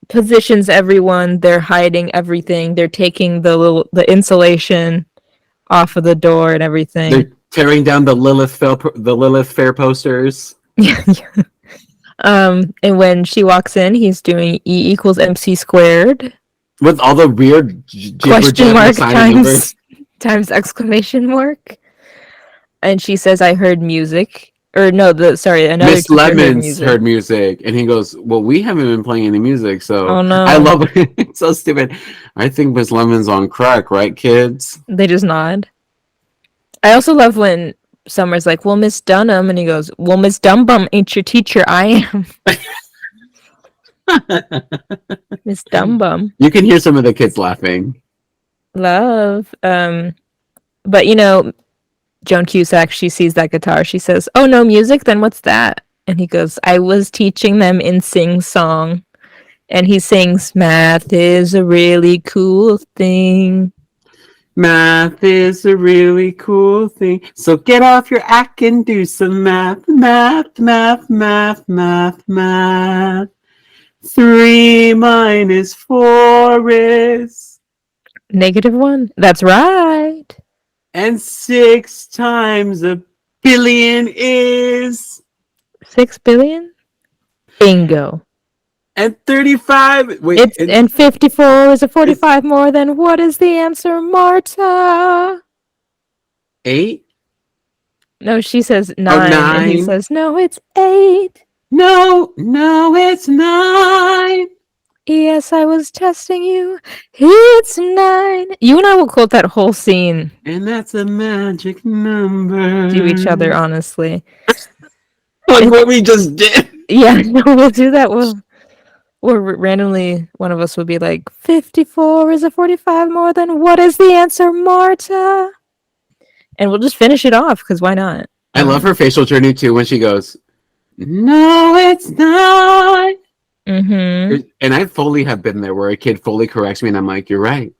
positions everyone. They're hiding everything. They're taking the insulation off of the door and everything. They're tearing down the Lilith Fair posters. And when she walks in, he's doing E equals MC squared. With all the weird question mark times exclamation mark. And she says, I heard music. Or no, another Miss Lemons heard music. And he goes, well, we haven't been playing any music, so oh, no. I love it. It's so stupid. I think Miss Lemons on crack, right, kids? They just nod. I also love when Summer's like, well, Miss Dunham, and he goes, well, Miss Dumbum ain't your teacher, I am. Miss Dumbum. You can hear some of the kids laughing. Love. But Joan Cusack, she sees that guitar. She says, oh, no music? Then what's that? And he goes, I was teaching them in sing-song. And he sings, math is a really cool thing. Math is a really cool thing. So get off your act and do some math. Math, math, math, math, math. 3 minus 4 is... -1. That's right. And 6 times 1 billion is... 6 billion? Bingo. And 35. Wait, And 54 is a 45 more than what is the answer, Marta? 8? No, she says 9. And he 9. says, no, it's 8. No, it's 9. Yes, I was testing you. It's 9. You and I will quote that whole scene And that's a magic number. to each other, honestly. Like what we just did. Yeah, no, we'll do that. Or randomly, one of us would be like, 54 is a 45 more than what is the answer, Marta? And we'll just finish it off, because why not? I love her facial journey too when she goes, no, it's not. Mm-hmm. And I fully have been there where a kid fully corrects me and I'm like, you're right.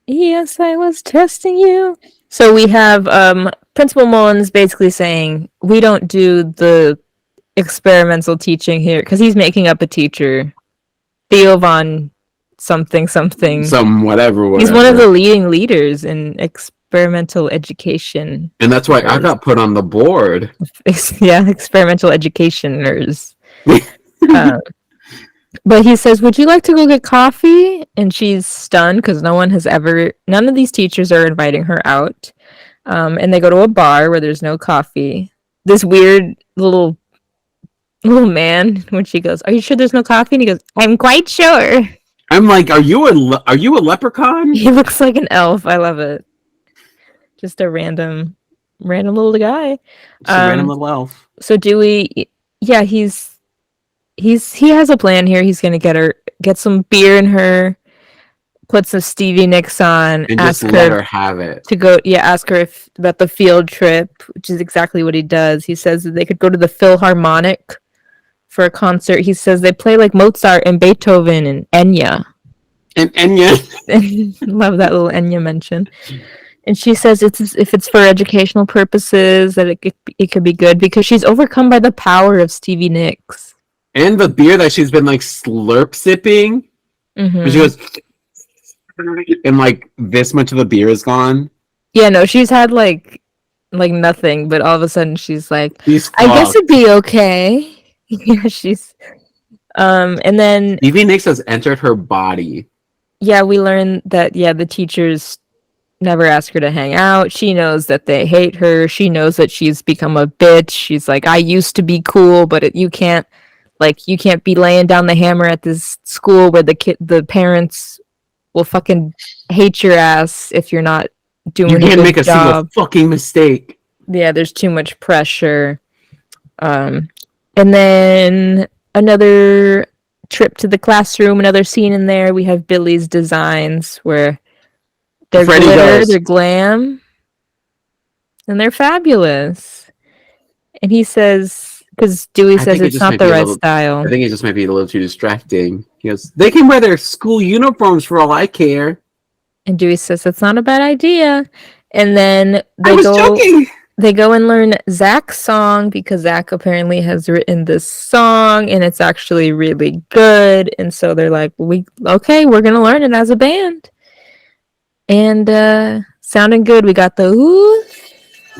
Yes, I was testing you. So we have Principal Mullins basically saying, we don't do the experimental teaching here, because he's making up a teacher. Theo Von something. Some whatever. He's one of the leading leaders in experimental education. And that's why I got put on the board. Yeah, experimental educationers. But he says, would you like to go get coffee? And she's stunned because none of these teachers are inviting her out. And they go to a bar where there's no coffee. This weird little man, when she goes, are you sure there's no coffee? And he goes, I'm quite sure. I'm like, are you a leprechaun? He looks like an elf. I love it. Just a random little guy. Just a random little elf. So Dewey, yeah, he has a plan here. He's gonna get some beer in her, put some Stevie Nicks on, and ask just let her have it. To go, ask her about the field trip, which is exactly what he does. He says that they could go to the Philharmonic for a concert. He says they play like Mozart and Beethoven and Enya. Love that little Enya mention. And she says if it's for educational purposes, that it could be good because she's overcome by the power of Stevie Nicks. And the beer that she's been like slurp sipping. Mm-hmm. She goes, and like this much of the beer is gone. Yeah, no, she's had like nothing, but all of a sudden she's like, I guess it'd be okay. Yeah, she's and then Stevie Nicks has entered her body. Yeah, we learned that the teachers never ask her to hang out. She knows that they hate her. She knows that she's become a bitch. She's like, I used to be cool, but you can't be laying down the hammer at this school where the parents will fucking hate your ass if you're not doing a good job. You can't make a single fucking mistake. Yeah, there's too much pressure. And then another trip to the classroom, another scene in there. We have Billy's designs where they're glitter, they're glam, and they're fabulous. And he says, because Dewey says it's not the right style. I think it just might be a little too distracting. He goes, they can wear their school uniforms for all I care. And Dewey says it's not a bad idea. And then joking. They go and learn Zach's song because Zach apparently has written this song and it's actually really good. And so they're like, we're going to learn it as a band. And sounding good. We got the ooh.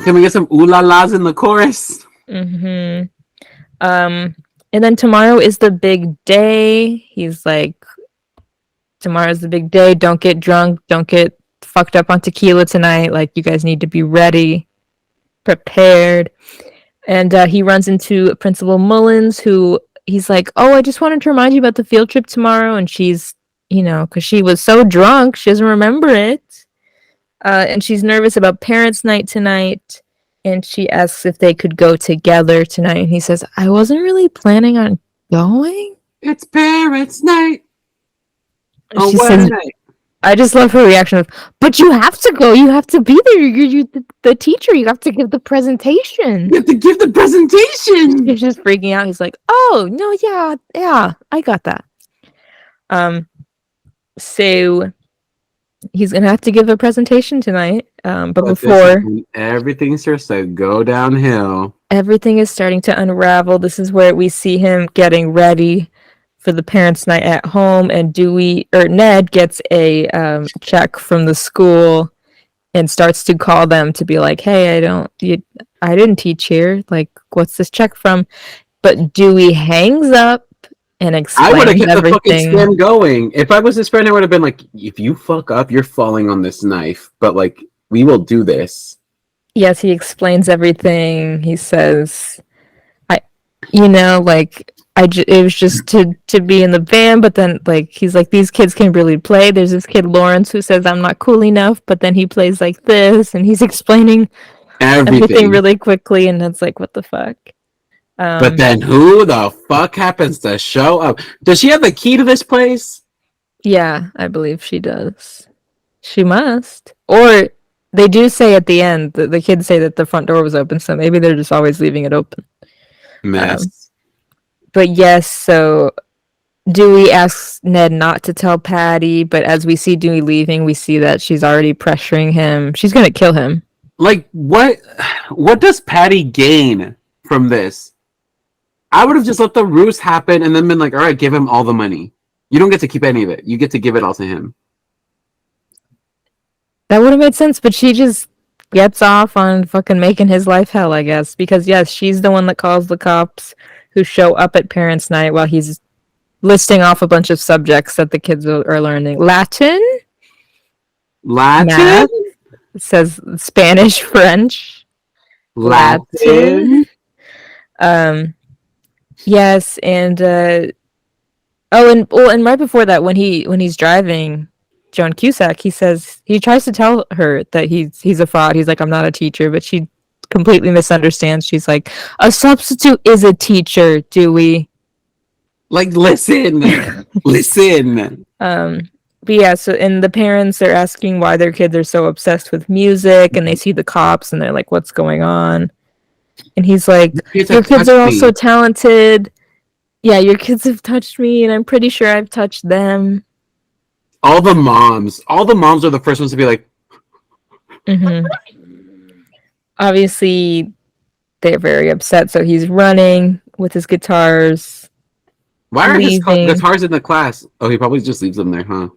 Can we get some ooh la las in the chorus? Mm-hmm. And then tomorrow is the big day. He's like, tomorrow's the big day. Don't get drunk. Don't get fucked up on tequila tonight. Like, you guys need to be ready, prepared. And he runs into Principal Mullins, who he's like, oh, I just wanted to remind you about the field trip tomorrow. And she's, because she was so drunk, she doesn't remember it. And she's nervous about parents' night tonight. And she asks if they could go together tonight. And he says, I wasn't really planning on going. It's parents' night. Oh, what a night. I just love her reaction of, but you have to go. You have to be there. You're the teacher. You have to give the presentation. You have to give the presentation. He's just freaking out. He's like, oh, no, yeah, I got that. So he's going to have to give a presentation tonight. But before everything starts to go downhill, everything is starting to unravel. This is where we see him getting ready for the parents' night at home, and Ned gets a check from the school and starts to call them to be like, hey, I didn't teach here. Like, what's this check from? But Dewey hangs up and I would have explains kept the fucking everything. scam going. If I was his friend, I would have been like, if you fuck up, you're falling on this knife. But like, we will do this. Yes, he explains everything. He says, I, you know, like it was just to be in the band, but then like he's like these kids can really play. There's this kid Lawrence who says I'm not cool enough, but then he plays like this, and he's explaining everything Everything. really quickly, and it's like what the fuck. But then who the fuck happens to show up? Does she have the key to this place? Yeah, I believe she does. She must, or they do say at the end that the kids say that the front door was open, so maybe they're just always leaving it open. Mess. But yes, so Dewey asks Ned not to tell Patty, but as we see Dewey leaving, we see that she's already pressuring him. She's gonna kill him. Like, what does Patty gain from this? I would have just let the ruse happen and then been like, all right, give him all the money. You don't get to keep any of it. You get to give it all to him. That would have made sense, but she just gets off on fucking making his life hell, I guess. Because yes, she's the one that calls the cops who show up at parents' night while he's listing off a bunch of subjects that the kids are learning. Latin? Math? It says Spanish, French. Latin? Yes, and and right before that, when he's driving Joan Cusack, he tries to tell her that he's a fraud. He's like, I'm not a teacher, but she completely misunderstands. She's like, a substitute is a teacher, Dewey. Like, listen. Listen. But yeah, so and the parents are asking why their kids are so obsessed with music, and they see the cops and they're like, what's going on? And he's like, your kids are all so talented. Yeah, your kids have touched me, and I'm pretty sure I've touched them. All the moms are the first ones to be like, Obviously, they're very upset, so he's running with his guitars. why are his guitars in the class? Oh, he probably just leaves them there, huh?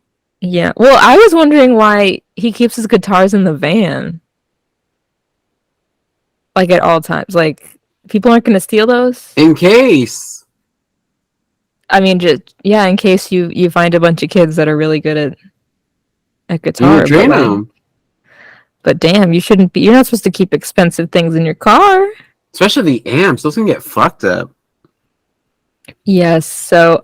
Yeah. Well, I was wondering why he keeps his guitars in the van. Like at all times. Like people aren't gonna steal those. In case. I mean, just in case you find a bunch of kids that are really good at guitar. Train them. But damn, you're not supposed to keep expensive things in your car. Especially the amps. Those can get fucked up. Yes, so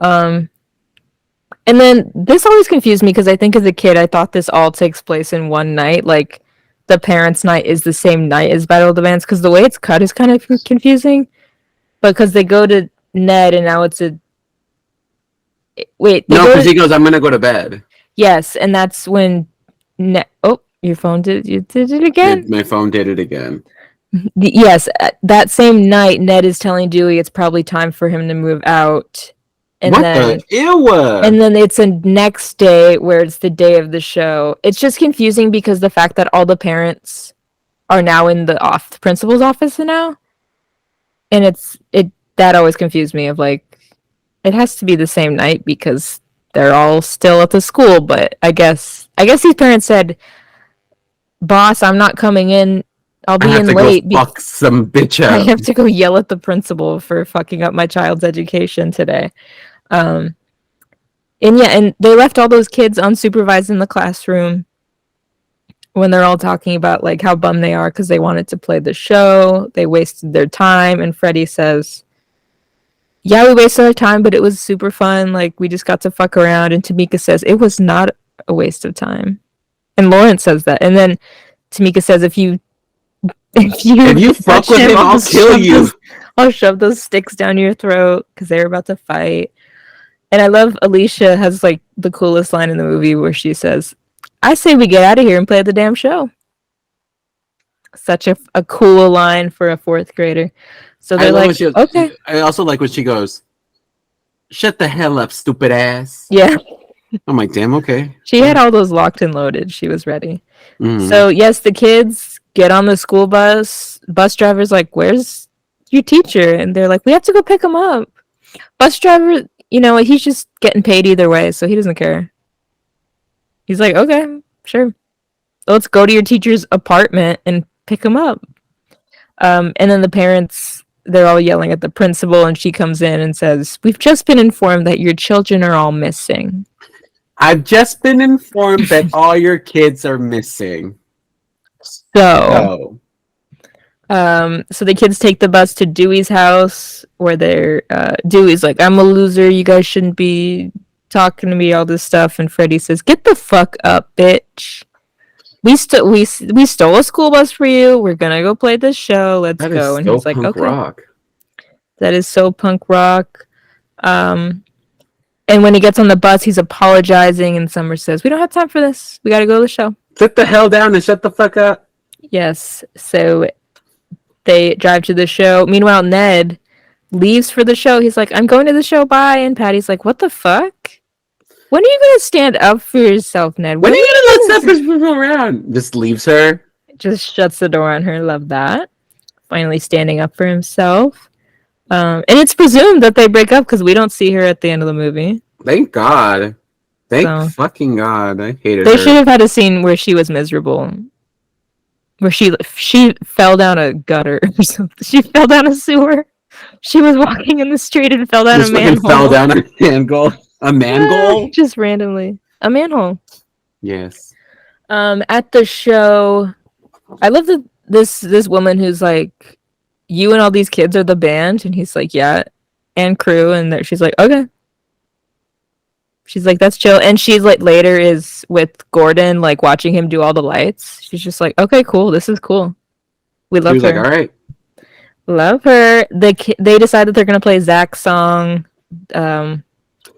and then this always confused me because I think as a kid I thought this all takes place in one night. Like the parents' night is the same night as Battle of the Bands because the way it's cut is kind of confusing. Because they go to Ned and now it's a wait. No, because he goes, I'm gonna go to bed. Yes, and that's when Ned. Oh, your phone did it again. My phone did it again. Yes, that same night, Ned is telling Dewey it's probably time for him to move out. And then it's the next day where it's the day of the show. It's just confusing because the fact that all the parents are now in the principal's office now, and that always confused me. Of like, it has to be the same night because they're all still at the school. But I guess these parents said, "Boss, I'm not coming in. I'll be in late. Fuck some bitch up. I have to go yell at the principal for fucking up my child's education today." And they left all those kids unsupervised in the classroom when they're all talking about like how bummed they are because they wanted to play the show. They wasted their time, and Freddie says, "Yeah, we wasted our time, but it was super fun. Like we just got to fuck around." And Tamika says, "It was not a waste of time." And Lawrence says that, and then Tamika says, "If you fuck with him, I'll kill you. I'll shove those sticks down your throat," because they're about to fight. And I love Alicia has like the coolest line in the movie where she says, "I say we get out of here and play the damn show." Such a cool line for a fourth grader. So they're like, okay. I also like when she goes, "Shut the hell up, stupid ass." Yeah. I'm like, damn, okay. She had all those locked and loaded. She was ready. So yes, the kids get on the school bus. Bus driver's like, "Where's your teacher?" And they're like, "We have to go pick him up." Bus driver, he's just getting paid either way, so he doesn't care. He's like, "Okay, sure. Let's go to your teacher's apartment and pick him up." And then the parents they're all yelling at the principal, and she comes in and says, "We've just been informed that your children are all missing." I've just been informed that all your kids are missing. So the kids take the bus to Dewey's house, where Dewey's like, "I'm a loser. You guys shouldn't be talking to me, all this stuff." And Freddie says, "Get the fuck up, bitch. We stole a school bus for you. We're gonna go play this show. Let's That go." is And so he's like, punk "Okay." rock. That is so punk rock. And when he gets on the bus, he's apologizing, and Summer says, "We don't have time for this. We gotta go to the show." Sit the hell down and shut the fuck up. Yes. So they drive to the show. Meanwhile, Ned leaves for the show. He's like, "I'm going to the show, bye." And Patty's like, "What the fuck? When are you gonna stand up for yourself, Ned? When are you gonna let selfish people around?" Just leaves her. Just shuts the door on her. Love that. Finally standing up for himself. And it's presumed that they break up because we don't see her at the end of the movie. Thank God. Thank fucking God. I hated They her. should have had a scene where she was miserable. Where she fell down a gutter or something. She fell down a sewer. She was walking in the street and fell down Just a fucking manhole. fell down a manhole. A manhole? Just randomly. A manhole. Yes. At the show, I love that this woman who's like, "You and all these kids are the band," and he's like, "Yeah," and crew, and she's like, "Okay." She's like, "That's chill," and she's like later is with Gordon, like watching him do all the lights. She's just like, "Okay, cool. This is cool. We love She was her. like, all right. Love her." They decide that they're gonna play Zach's song.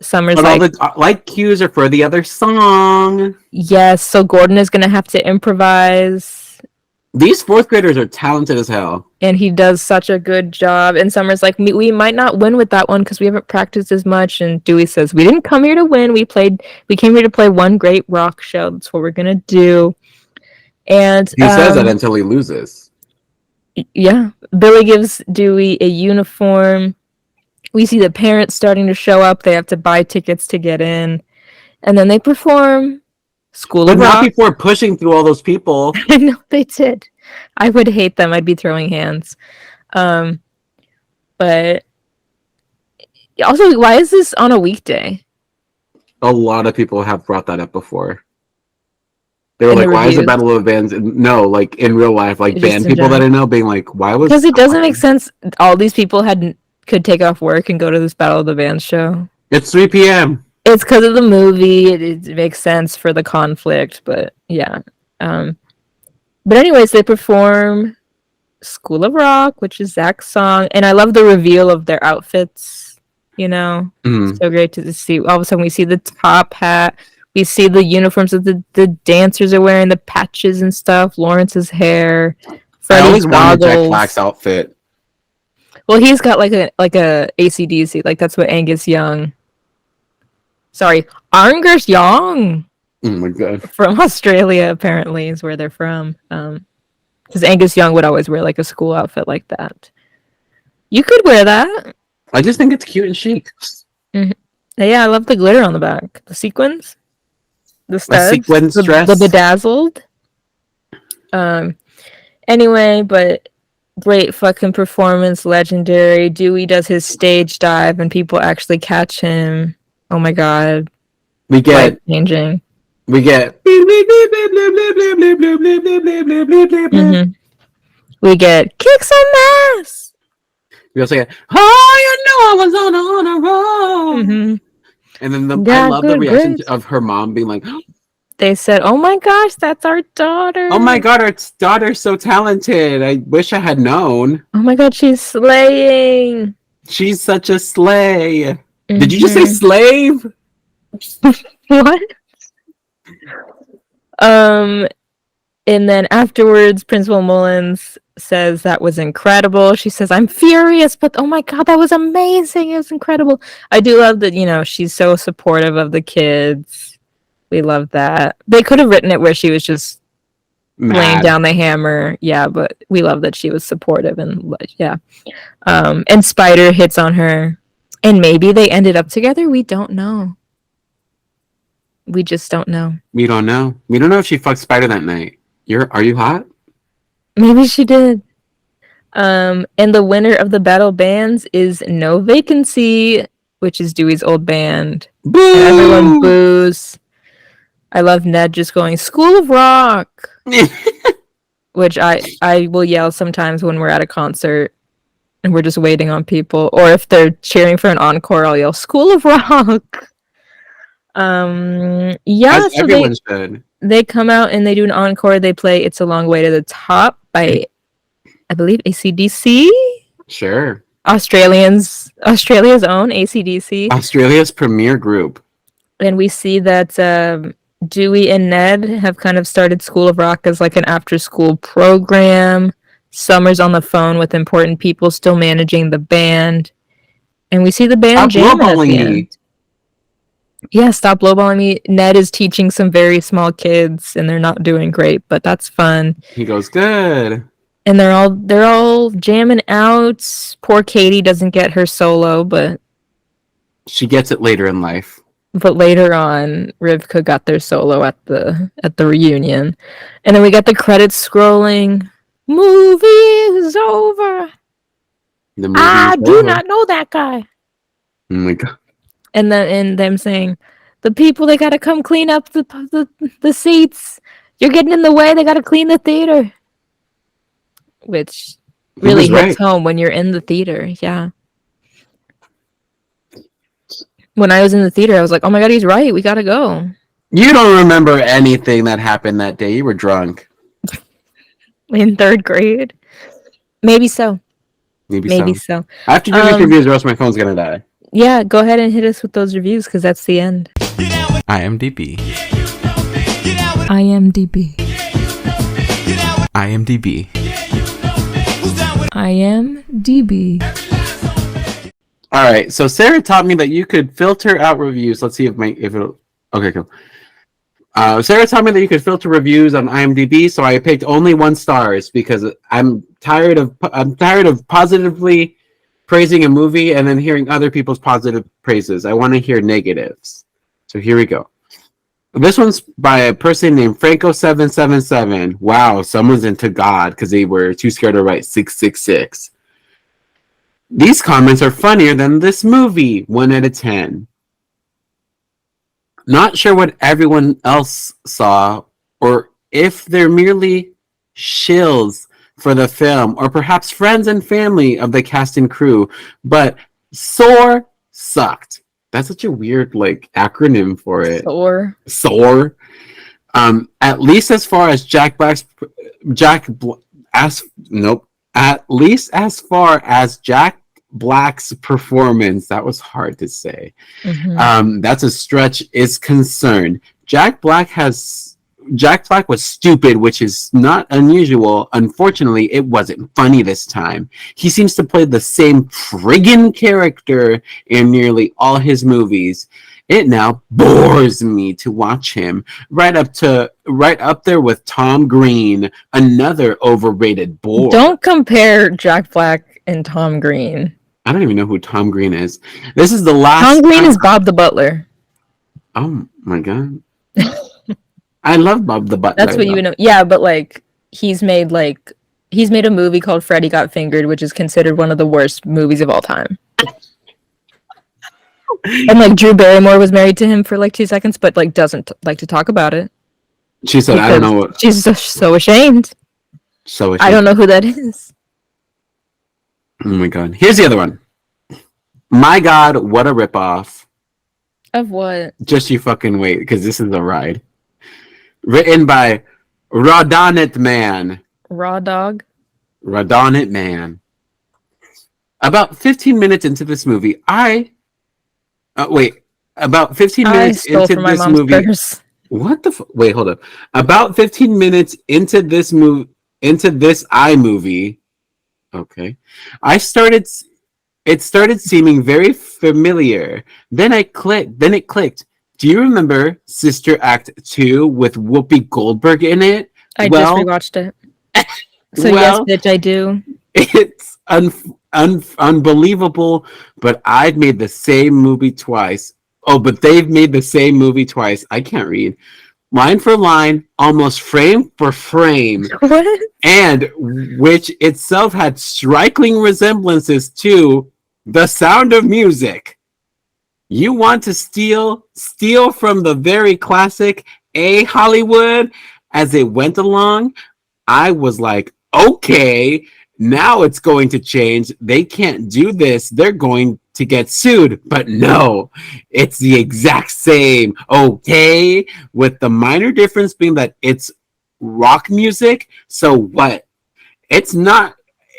Summer's But like, all the light cues are for the other song. "Yes." So Gordon is gonna have to improvise. These fourth graders are talented as hell. And he does such a good job. And Summer's like, "We might not win with that one because we haven't practiced as much." And Dewey says, "We didn't come here to win. We came here to play one great rock show. That's what we're gonna do." And He says that until he loses. yeah, Billy gives Dewey a uniform. We see the parents starting to show up. They have to buy tickets to get in, and then they perform School But of not Rock. before pushing through all those people. I know they did. I would hate them. I'd be throwing hands. But also, why is this on a weekday? A lot of people have brought that up before. They were In the like, why is the reviews? Battle of Bands? No, like in real life, like Just band in people that general. I know being like, why was... Because it doesn't make sense. All these people could take off work and go to this Battle of the Bands show. It's 3 p.m. It's because of the movie. It makes sense for the conflict, but yeah. But anyways, they perform School of Rock, which is Zach's song, and I love the reveal of their outfits. You know, Mhm. so great to see. All of a sudden, we see the top hat. We see the uniforms that the dancers are wearing, the patches and stuff. Lawrence's hair. I Freddie's always wanted Jack goggles. Black's outfit. Well, he's got like a AC/DC. Like that's what Angus Young. Sorry, Angus Young Oh my god. from Australia apparently is where they're from. Because Angus Young would always wear like a school outfit like that. You could wear that. I just think it's cute and chic. Yeah, I love the glitter on the back, the sequins, the studs, sequins the dress. bedazzled. Anyway, but great fucking performance, legendary. Dewey does his stage dive, and people actually catch him. Oh my god, We get life changing. we get We get kick some ass. we also get, oh, you know I was on a roll. Mhm. And then I Yeah, love the good reaction grades. of her mom being like, They said, "Oh my gosh, that's our daughter." oh my god, our daughter's so talented. I wish I had known. Oh my god, she's slaying. She's such a slay. Did you just say slave? What? And then afterwards, Principal Mullins says that was incredible. She says, "I'm furious, but oh my god, that was amazing. It was incredible." I do love that, she's so supportive of the kids. We love that. They could have written it where she was just laying Mad. down the hammer. Yeah, but we love that she was supportive and yeah. And Spider hits on her. And maybe they ended up together. We don't know. We just don't know. We don't know. We don't know if she fucked Spider that night. Are you hot? Maybe she did. And the winner of the battle bands is No Vacancy, which is Dewey's old band. Boo! And everyone boos. I love Ned just going, School of Rock, which I will yell sometimes when we're at a concert and we're just waiting on people. Or if they're cheering for an encore, I'll yell, School of Rock. Yeah, As so everyone should. they come out and they do an encore. They play It's a Long Way to the Top by, I believe, AC/DC? Sure. Australia's own AC/DC. Australia's premier group. And we see that Dewey and Ned have kind of started School of Rock as like an after-school program. Summer's on the phone with important people still managing the band. And we see the band Stop jamming at lowballing the me. end. Yeah, stop lowballing me. Ned is teaching some very small kids and they're not doing great, but that's fun. He goes, good. And they're all jamming out. Poor Katie doesn't get her solo, but She gets it later in life. later on, Rivka got their solo at the reunion. And then we got the credits scrolling. Movie is over. The movie I is do over. not know that guy. Oh my god. And then and them saying, the people, they gotta come clean up the seats. You're getting in the way. They gotta clean the theater. Which He really was hits right. home when you're in the theater. Yeah. When I was in the theater, I was like, oh my god, he's right. We gotta go. You don't remember anything that happened that day. You were drunk. In 3rd grade. Maybe so. Maybe so. so. I have to do these reviews or else my phone's gonna die. Yeah, go ahead and hit us with those reviews because that's the end. IMDb. IMDb. IMDb. IMDb. All right. So Sarah taught me that you could filter out reviews. Let's see if it'll. Okay, cool. Sarah taught me that you could filter reviews on IMDb, so I picked only 1 stars because I'm tired of positively praising a movie and then hearing other people's positive praises. I want to hear negatives. So here we go. This one's by a person named Franco777. Wow, someone's into God because they were too scared to write 666. These comments are funnier than this movie. 1 out of 10. Not sure what everyone else saw, or if they're merely shills for the film, or perhaps friends and family of the cast and crew, but SOAR sucked. That's such a weird acronym for it. SOAR. At least as far as At least as far as Jack Black's performance, that was hard to say. Mm-hmm. That's a stretch, is concerned. Jack Black was stupid, which is not unusual. Unfortunately, it wasn't funny this time. He seems to play the same friggin' character in nearly all his movies. It now bores me to watch him right up there with Tom Green, another overrated bore. Don't compare Jack Black and Tom Green. I don't even know who Tom Green is. This is the last. Tom Green is Bob the Butler. Oh my god. I love Bob the Butler. That's what you would know. Yeah, but he's made a movie called Freddy Got Fingered, which is considered one of the worst movies of all time. And Drew Barrymore was married to him for 2 seconds, but doesn't like to talk about it. She said, "I don't know what." She's so ashamed. So ashamed. I don't know who that is. Oh my god. Here's the other one. My god, what a ripoff. Of what? Just you fucking wait, because this is a ride. Written by Rodonit Man. Raw Dog? Rodonit Man. About 15 minutes into this movie, about 15 minutes into this movie. Purse. What the wait, hold up. About 15 minutes into this iMovie. Okay. It started seeming very familiar. Then it clicked. Do you remember Sister Act 2 with Whoopi Goldberg in it? I just rewatched it. So yes, bitch, I do. It's unbelievable, but I've made the same movie twice. Oh, but they've made the same movie twice. I can't read. line for line, almost frame for frame, What? and which itself had striking resemblances to The Sound of Music. You want to steal from the very classic Hollywood as it went along. I was like, okay, now it's going to change. They can't do this. They're going to get sued. But no, it's the exact same. Okay, with the minor difference being that it's rock music. So what? It's not.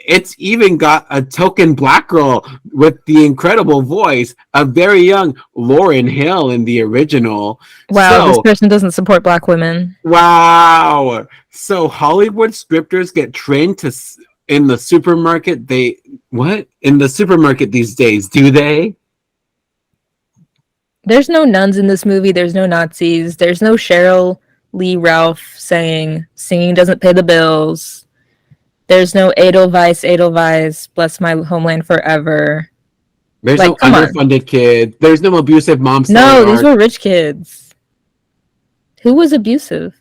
It's even got a token black girl with the incredible voice, a very young Lauryn Hill in the original. Wow, this So, person doesn't support black women. wow. So Hollywood scripters get trained to in the supermarket. They what in the supermarket these days? Do they? There's no nuns in this movie. There's no Nazis. There's no Cheryl Lee Ralph saying singing doesn't pay the bills. There's no Edelweiss, bless my homeland forever. There's Like, no come on. underfunded kid. There's no abusive mom. No, these arc. were rich kids. Who was abusive?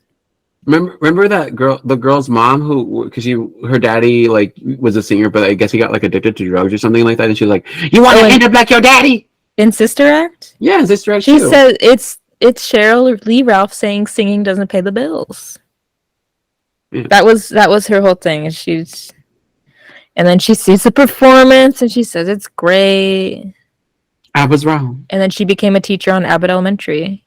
Remember that girl, the girl's mom, who because her daddy like was a singer, but I guess he got like addicted to drugs or something like that, and she's like, "You want to end up like your daddy?" In Sister Act? Yeah, Sister Act She too. said it's Cheryl Lee Ralph saying singing doesn't pay the bills. Yeah. That was her whole thing. And then she sees the performance and she says it's great. I was wrong. And then she became a teacher on Abbott Elementary.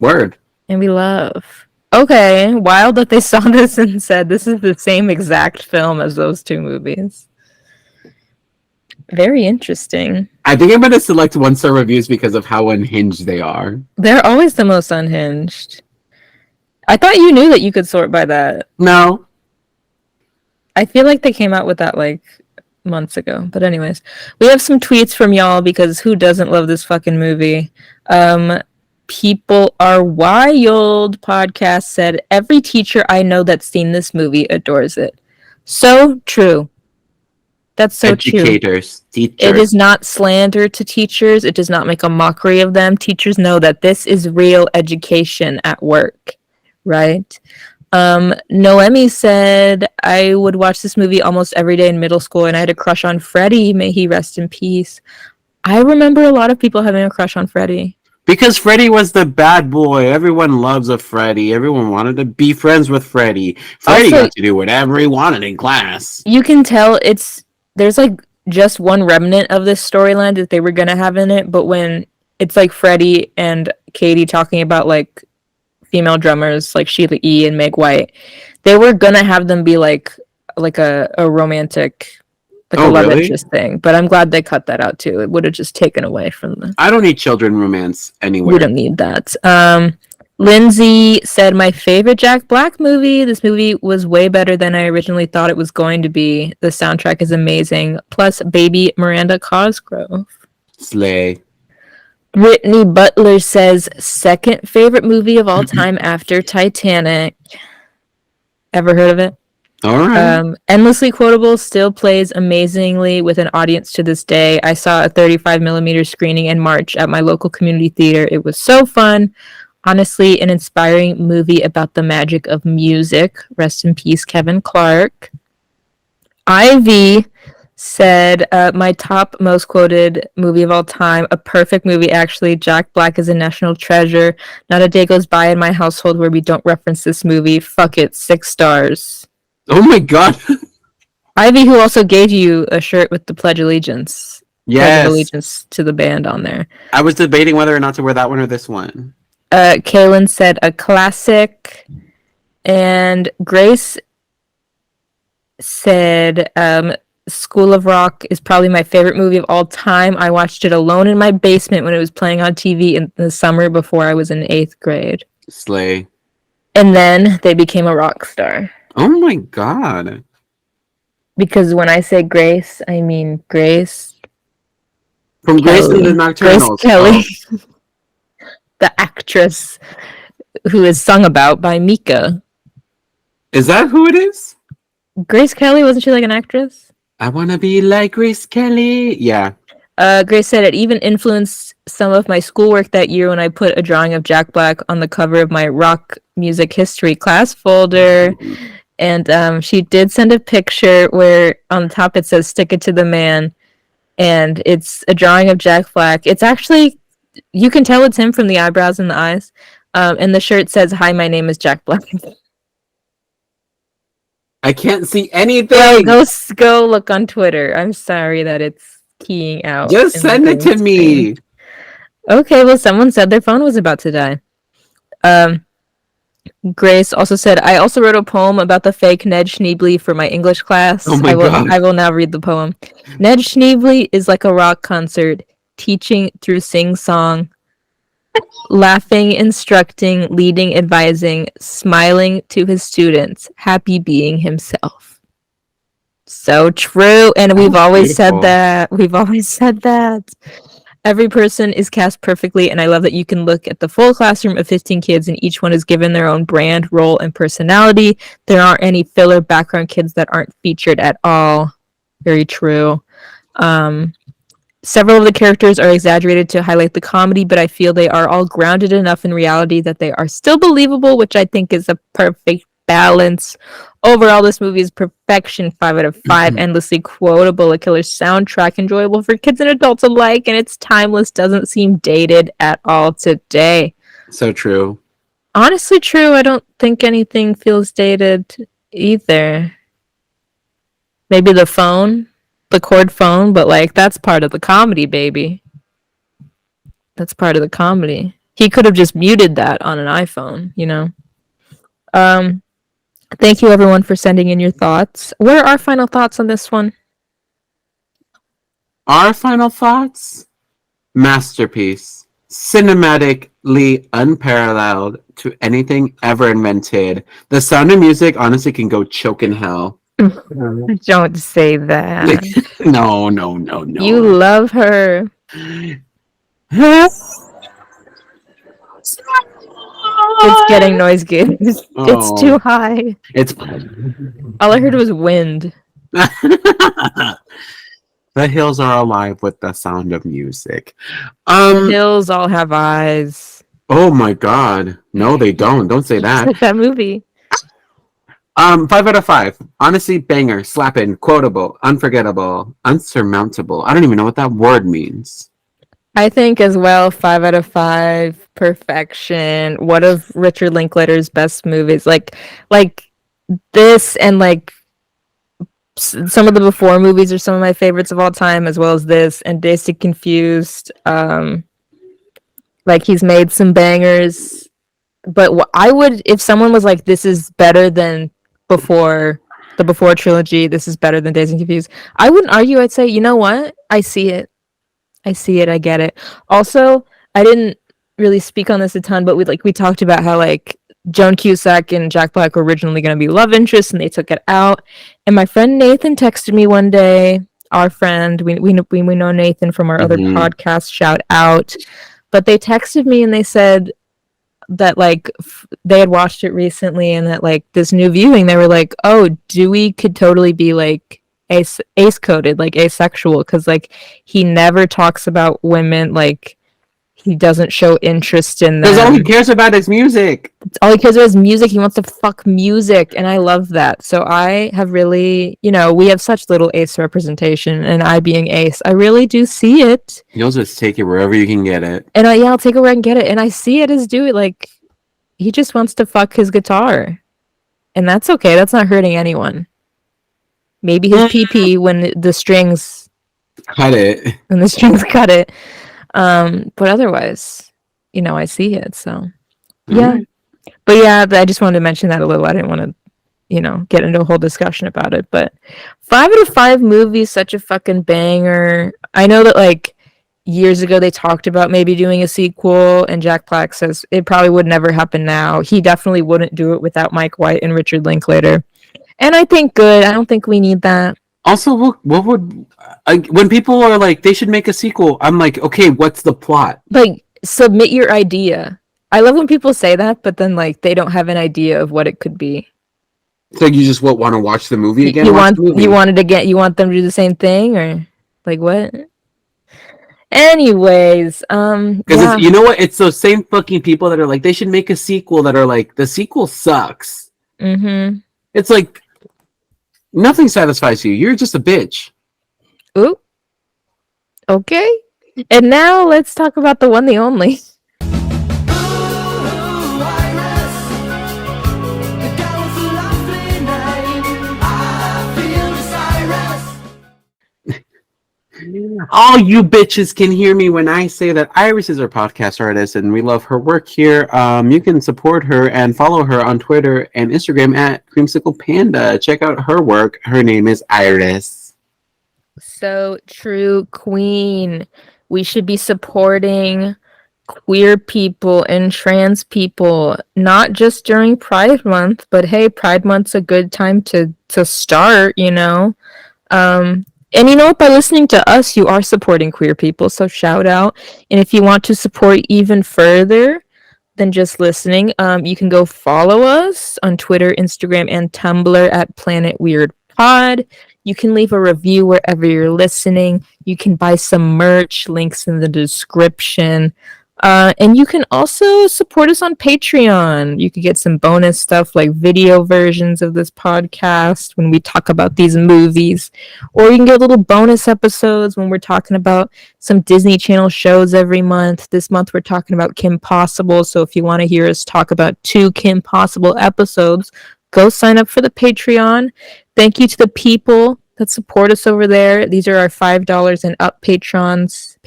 Word. And we love. Okay, wild that they saw this and said this is the same exact film as those two movies. Very interesting. I think I'm going to select 1-star reviews because of how unhinged they are. They're always the most unhinged. I thought you knew that you could sort by that. No. I feel like they came out with that like months ago. But anyways, we have some tweets from y'all because who doesn't love this fucking movie? People Are Wild podcast said every teacher I know that's seen this movie adores it. So true. That's so true. Educators, teachers. It is not slander to teachers. It does not make a mockery of them. Teachers know that this is real education at work, right? Noemi said, I would watch this movie almost every day in middle school, and I had a crush on Freddie. May he rest in peace. I remember a lot of people having a crush on Freddie. Because Freddie was the bad boy. Everyone loves a Freddie. Everyone wanted to be friends with Freddie. Freddie Also, got to do whatever he wanted in class. You can tell there's like just one remnant of this storyline that they were gonna have in it, but when it's like Freddie and Katie talking about like female drummers like Sheila E. and Meg White, they were gonna have them be like a romantic, like a love interest thing. But I'm glad they cut that out too. It would have just taken away from the. I don't need children romance anywhere. We don't need that. Lindsay said, my favorite Jack Black movie. This movie was way better than I originally thought it was going to be. The soundtrack is amazing. Plus, baby Miranda Cosgrove. Slay. Brittany Butler says, second favorite movie of all time after Titanic. Ever heard of it? All right. Endlessly Quotable still plays amazingly with an audience to this day. I saw a 35mm screening in March at my local community theater. It was so fun. Honestly, an inspiring movie about the magic of music. Rest in peace, Kevin Clark. Ivy said, my top most quoted movie of all time, a perfect movie actually. Jack Black is a national treasure. Not a day goes by in my household where we don't reference this movie. Fuck it, 6 stars. Oh my god. Ivy, who also gave you a shirt with the Pledge Allegiance. Yes. Pledge Allegiance to the band on there. I was debating whether or not to wear that one or this one. Kaylin said a classic, and Grace said School of Rock is probably my favorite movie of all time. I watched it alone in my basement when it was playing on TV in the summer before I was in 8th grade. Slay. And then they became a rock star. Oh my god. Because when I say Grace, I mean Grace. From Grace and the Nocturnals. Grace Kelly. Oh. The actress who is sung about by Mika. Is that who it is? Grace Kelly, wasn't she like an actress? I want to be like Grace Kelly. Yeah. Grace said it even influenced some of my schoolwork that year when I put a drawing of Jack Black on the cover of my rock music history class folder. And she did send a picture where on the top it says "Stick it to the man," and it's a drawing of Jack Black. It's actually, you can tell it's him from the eyebrows and the eyes. And the shirt says, "Hi, my name is Jack Black." I can't see anything. Go look on Twitter. I'm sorry that it's keying out. Just send it to me. Okay, well, someone said their phone was about to die. Grace also said, I also wrote a poem about the fake Ned Schneebly for my English class. Oh my God. I will now read the poem. Ned Schneebly is like a rock concert, teaching through sing-song, laughing, instructing, leading, advising, smiling to his students, happy being himself. So true. And we've always said that. We've always said that. Every person is cast perfectly, and I love that you can look at the full classroom of 15 kids, and each one is given their own brand, role, and personality. There aren't any filler background kids that aren't featured at all. Very true. Several of the characters are exaggerated to highlight the comedy, but I feel they are all grounded enough in reality that they are still believable, which I think is a perfect balance. Overall, this movie is perfection, 5 out of 5, endlessly quotable, a killer soundtrack, enjoyable for kids and adults alike, and it's timeless, doesn't seem dated at all today. So true. Honestly true, I don't think anything feels dated either. Maybe the phone, the cord phone, but like that's part of the comedy, baby. That's part of the comedy. He could have just muted that on an iPhone, you know? Thank you, everyone, for sending in your thoughts. What are our final thoughts on this one? Our final thoughts? Masterpiece. Cinematically unparalleled to anything ever invented. The Sound of Music honestly can go choke in hell. Don't say that. No. You love her. It's getting noise gate. It's too high. It's all I heard was wind. The hills are alive with the sound of music. The hills all have eyes. Oh my God. No, they don't. Don't say that. It's like that movie. 5 out of 5. Honestly, banger, slapping, quotable, unforgettable, unsurmountable. I don't even know what that word means. I think as well, 5 out of 5, perfection. One of Richard Linklater's best movies. Like this and like some of the Before movies are some of my favorites of all time, as well as this and Dazed and Confused. Like he's made some bangers, but I would, if someone was like, this is better than Before, the Before trilogy, this is better than Dazed and Confused, I wouldn't argue. I'd say, you know what? I see it. I get it. Also, I didn't really speak on this a ton, but we talked about how like Joan Cusack and Jack Black were originally going to be love interests, and they took it out. And my friend Nathan texted me one day. Our friend, we know Nathan from our other podcast. Shout out! But they texted me and they said that like they had watched it recently, and that like this new viewing, they were like, "Oh, Dewey could totally be like ace coded, like asexual, because like he never talks about women, like he doesn't show interest in them. Because all he cares about is music. All he cares about is music. He wants to fuck music, and I love that. So I have really, we have such little ace representation, and I being ace, I really do see it. You'll just take it wherever you can get it. And I'll take it where I can get it, and I see it as Dewey, like he just wants to fuck his guitar, and that's okay. That's not hurting anyone. Maybe his PP when the strings cut it. When the strings cut it. But otherwise, I see it. So yeah. But yeah, I just wanted to mention that a little. I didn't want to, get into a whole discussion about it. But 5 out of 5 movies, such a fucking banger. I know that like years ago they talked about maybe doing a sequel, and Jack Black says it probably would never happen now. He definitely wouldn't do it without Mike White and Richard Linklater. And I think good. I don't think we need that. Also, what would when people are like they should make a sequel? I'm like, okay, what's the plot? Like, submit your idea. I love when people say that, but then like they don't have an idea of what it could be. So you just want to watch the movie again? You want them to do the same thing, or like what? Anyways, Because you know what? It's those same fucking people that are like, they should make a sequel that are like, the sequel sucks. Mm-hmm. It's like, nothing satisfies you. You're just a bitch. Ooh. Okay. And now let's talk about the one, the only. All you bitches can hear me when I say that Iris is our podcast artist and we love her work here. You can support her and follow her on Twitter and Instagram at Creamsicle Panda. Check out her work. Her name is Iris. So true, queen. We should be supporting queer people and trans people, not just during Pride Month, but hey, Pride Month's a good time to start, you know? And you know what? By listening to us, you are supporting queer people, so shout out. And if you want to support even further than just listening, you can go follow us on Twitter, Instagram, and Tumblr at Planet Weird Pod. You can leave a review wherever you're listening. You can buy some merch, links in the description. And you can also support us on Patreon. You could get some bonus stuff like video versions of this podcast when we talk about these movies. Or you can get little bonus episodes when we're talking about some Disney Channel shows every month. This month we're talking about Kim Possible. So if you want to hear us talk about 2 Kim Possible episodes, go sign up for the Patreon. Thank you to the people that support us over there. These are our $5 and up patrons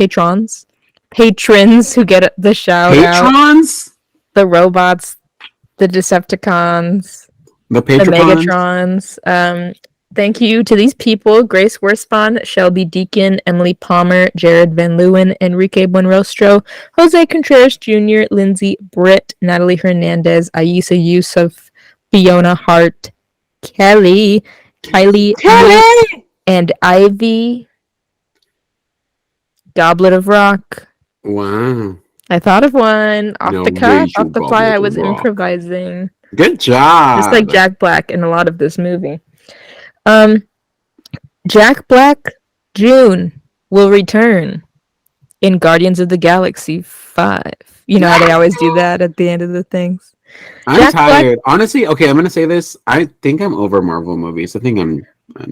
who get the shout out. Patrons? The robots, the Decepticons, The the Patrons? Megatrons. Thank you to these people: Grace Worspan, Shelby Deacon, Emily Palmer, Jared Van Leeuwen, Enrique Buenrostro, Jose Contreras Jr., Lindsay Britt, Natalie Hernandez, Aisa Yusuf, Fiona Hart, Kylie, and Ivy. Goblet of Rock. Wow. I thought of one off No, the cuff, raise your off the fly. I goblet was of rock. improvising, Good job. just like Jack Black in a lot of this movie. Jack Black June will return in Guardians of the Galaxy 5. You know how they always do that at the end of the things. I'm Jack tired. Honestly, okay, I'm gonna say this. I think I'm over Marvel movies. I think I'm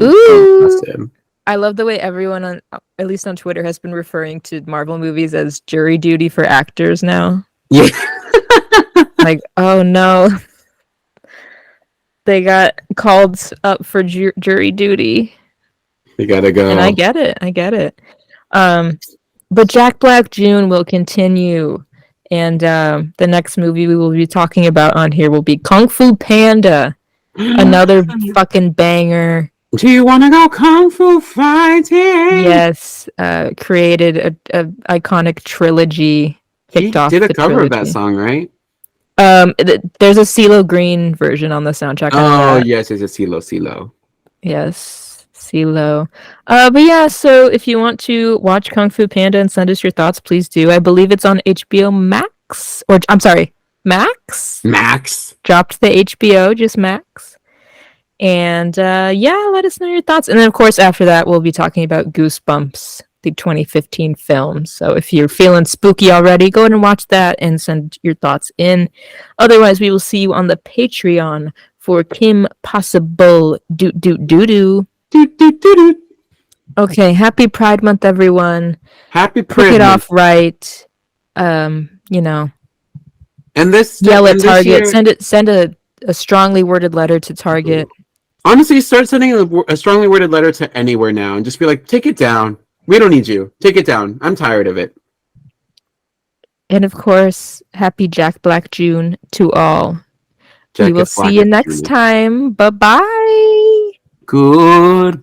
Ooh. exhausted. I love the way everyone on, at least on Twitter, has been referring to Marvel movies as jury duty for actors now. Yeah. Like, oh no. They got called up for jury duty. You gotta go. And I get it. But Jack Black June will continue. And the next movie we will be talking about on here will be Kung Fu Panda. Another fucking banger. Do you want to go kung fu fighting? Yes, created a iconic trilogy. He did a cover of that song, right? There's a CeeLo Green version on the soundtrack. Oh, yes, it's a CeeLo. Yes, CeeLo. But yeah, so if you want to watch Kung Fu Panda and send us your thoughts, please do. I believe it's on HBO Max, or I'm sorry, Max. Max dropped the HBO, just Max. And yeah, let us know your thoughts. And then, of course, after that, we'll be talking about Goosebumps, the 2015 film. So if you're feeling spooky already, go ahead and watch that and send your thoughts in. Otherwise, we will see you on the Patreon for Kim Possible. Do. Okay, happy Pride Month, everyone. Happy Pride Pick it Month. off right. You know. And this yell at Target. Year, send a strongly worded letter to Target. Honestly, start sending a strongly worded letter to anywhere now and just be like, take it down. We don't need you. Take it down. I'm tired of it. And of course, happy Jack Black June to all. We will see you next time. Bye-bye. Goodbye.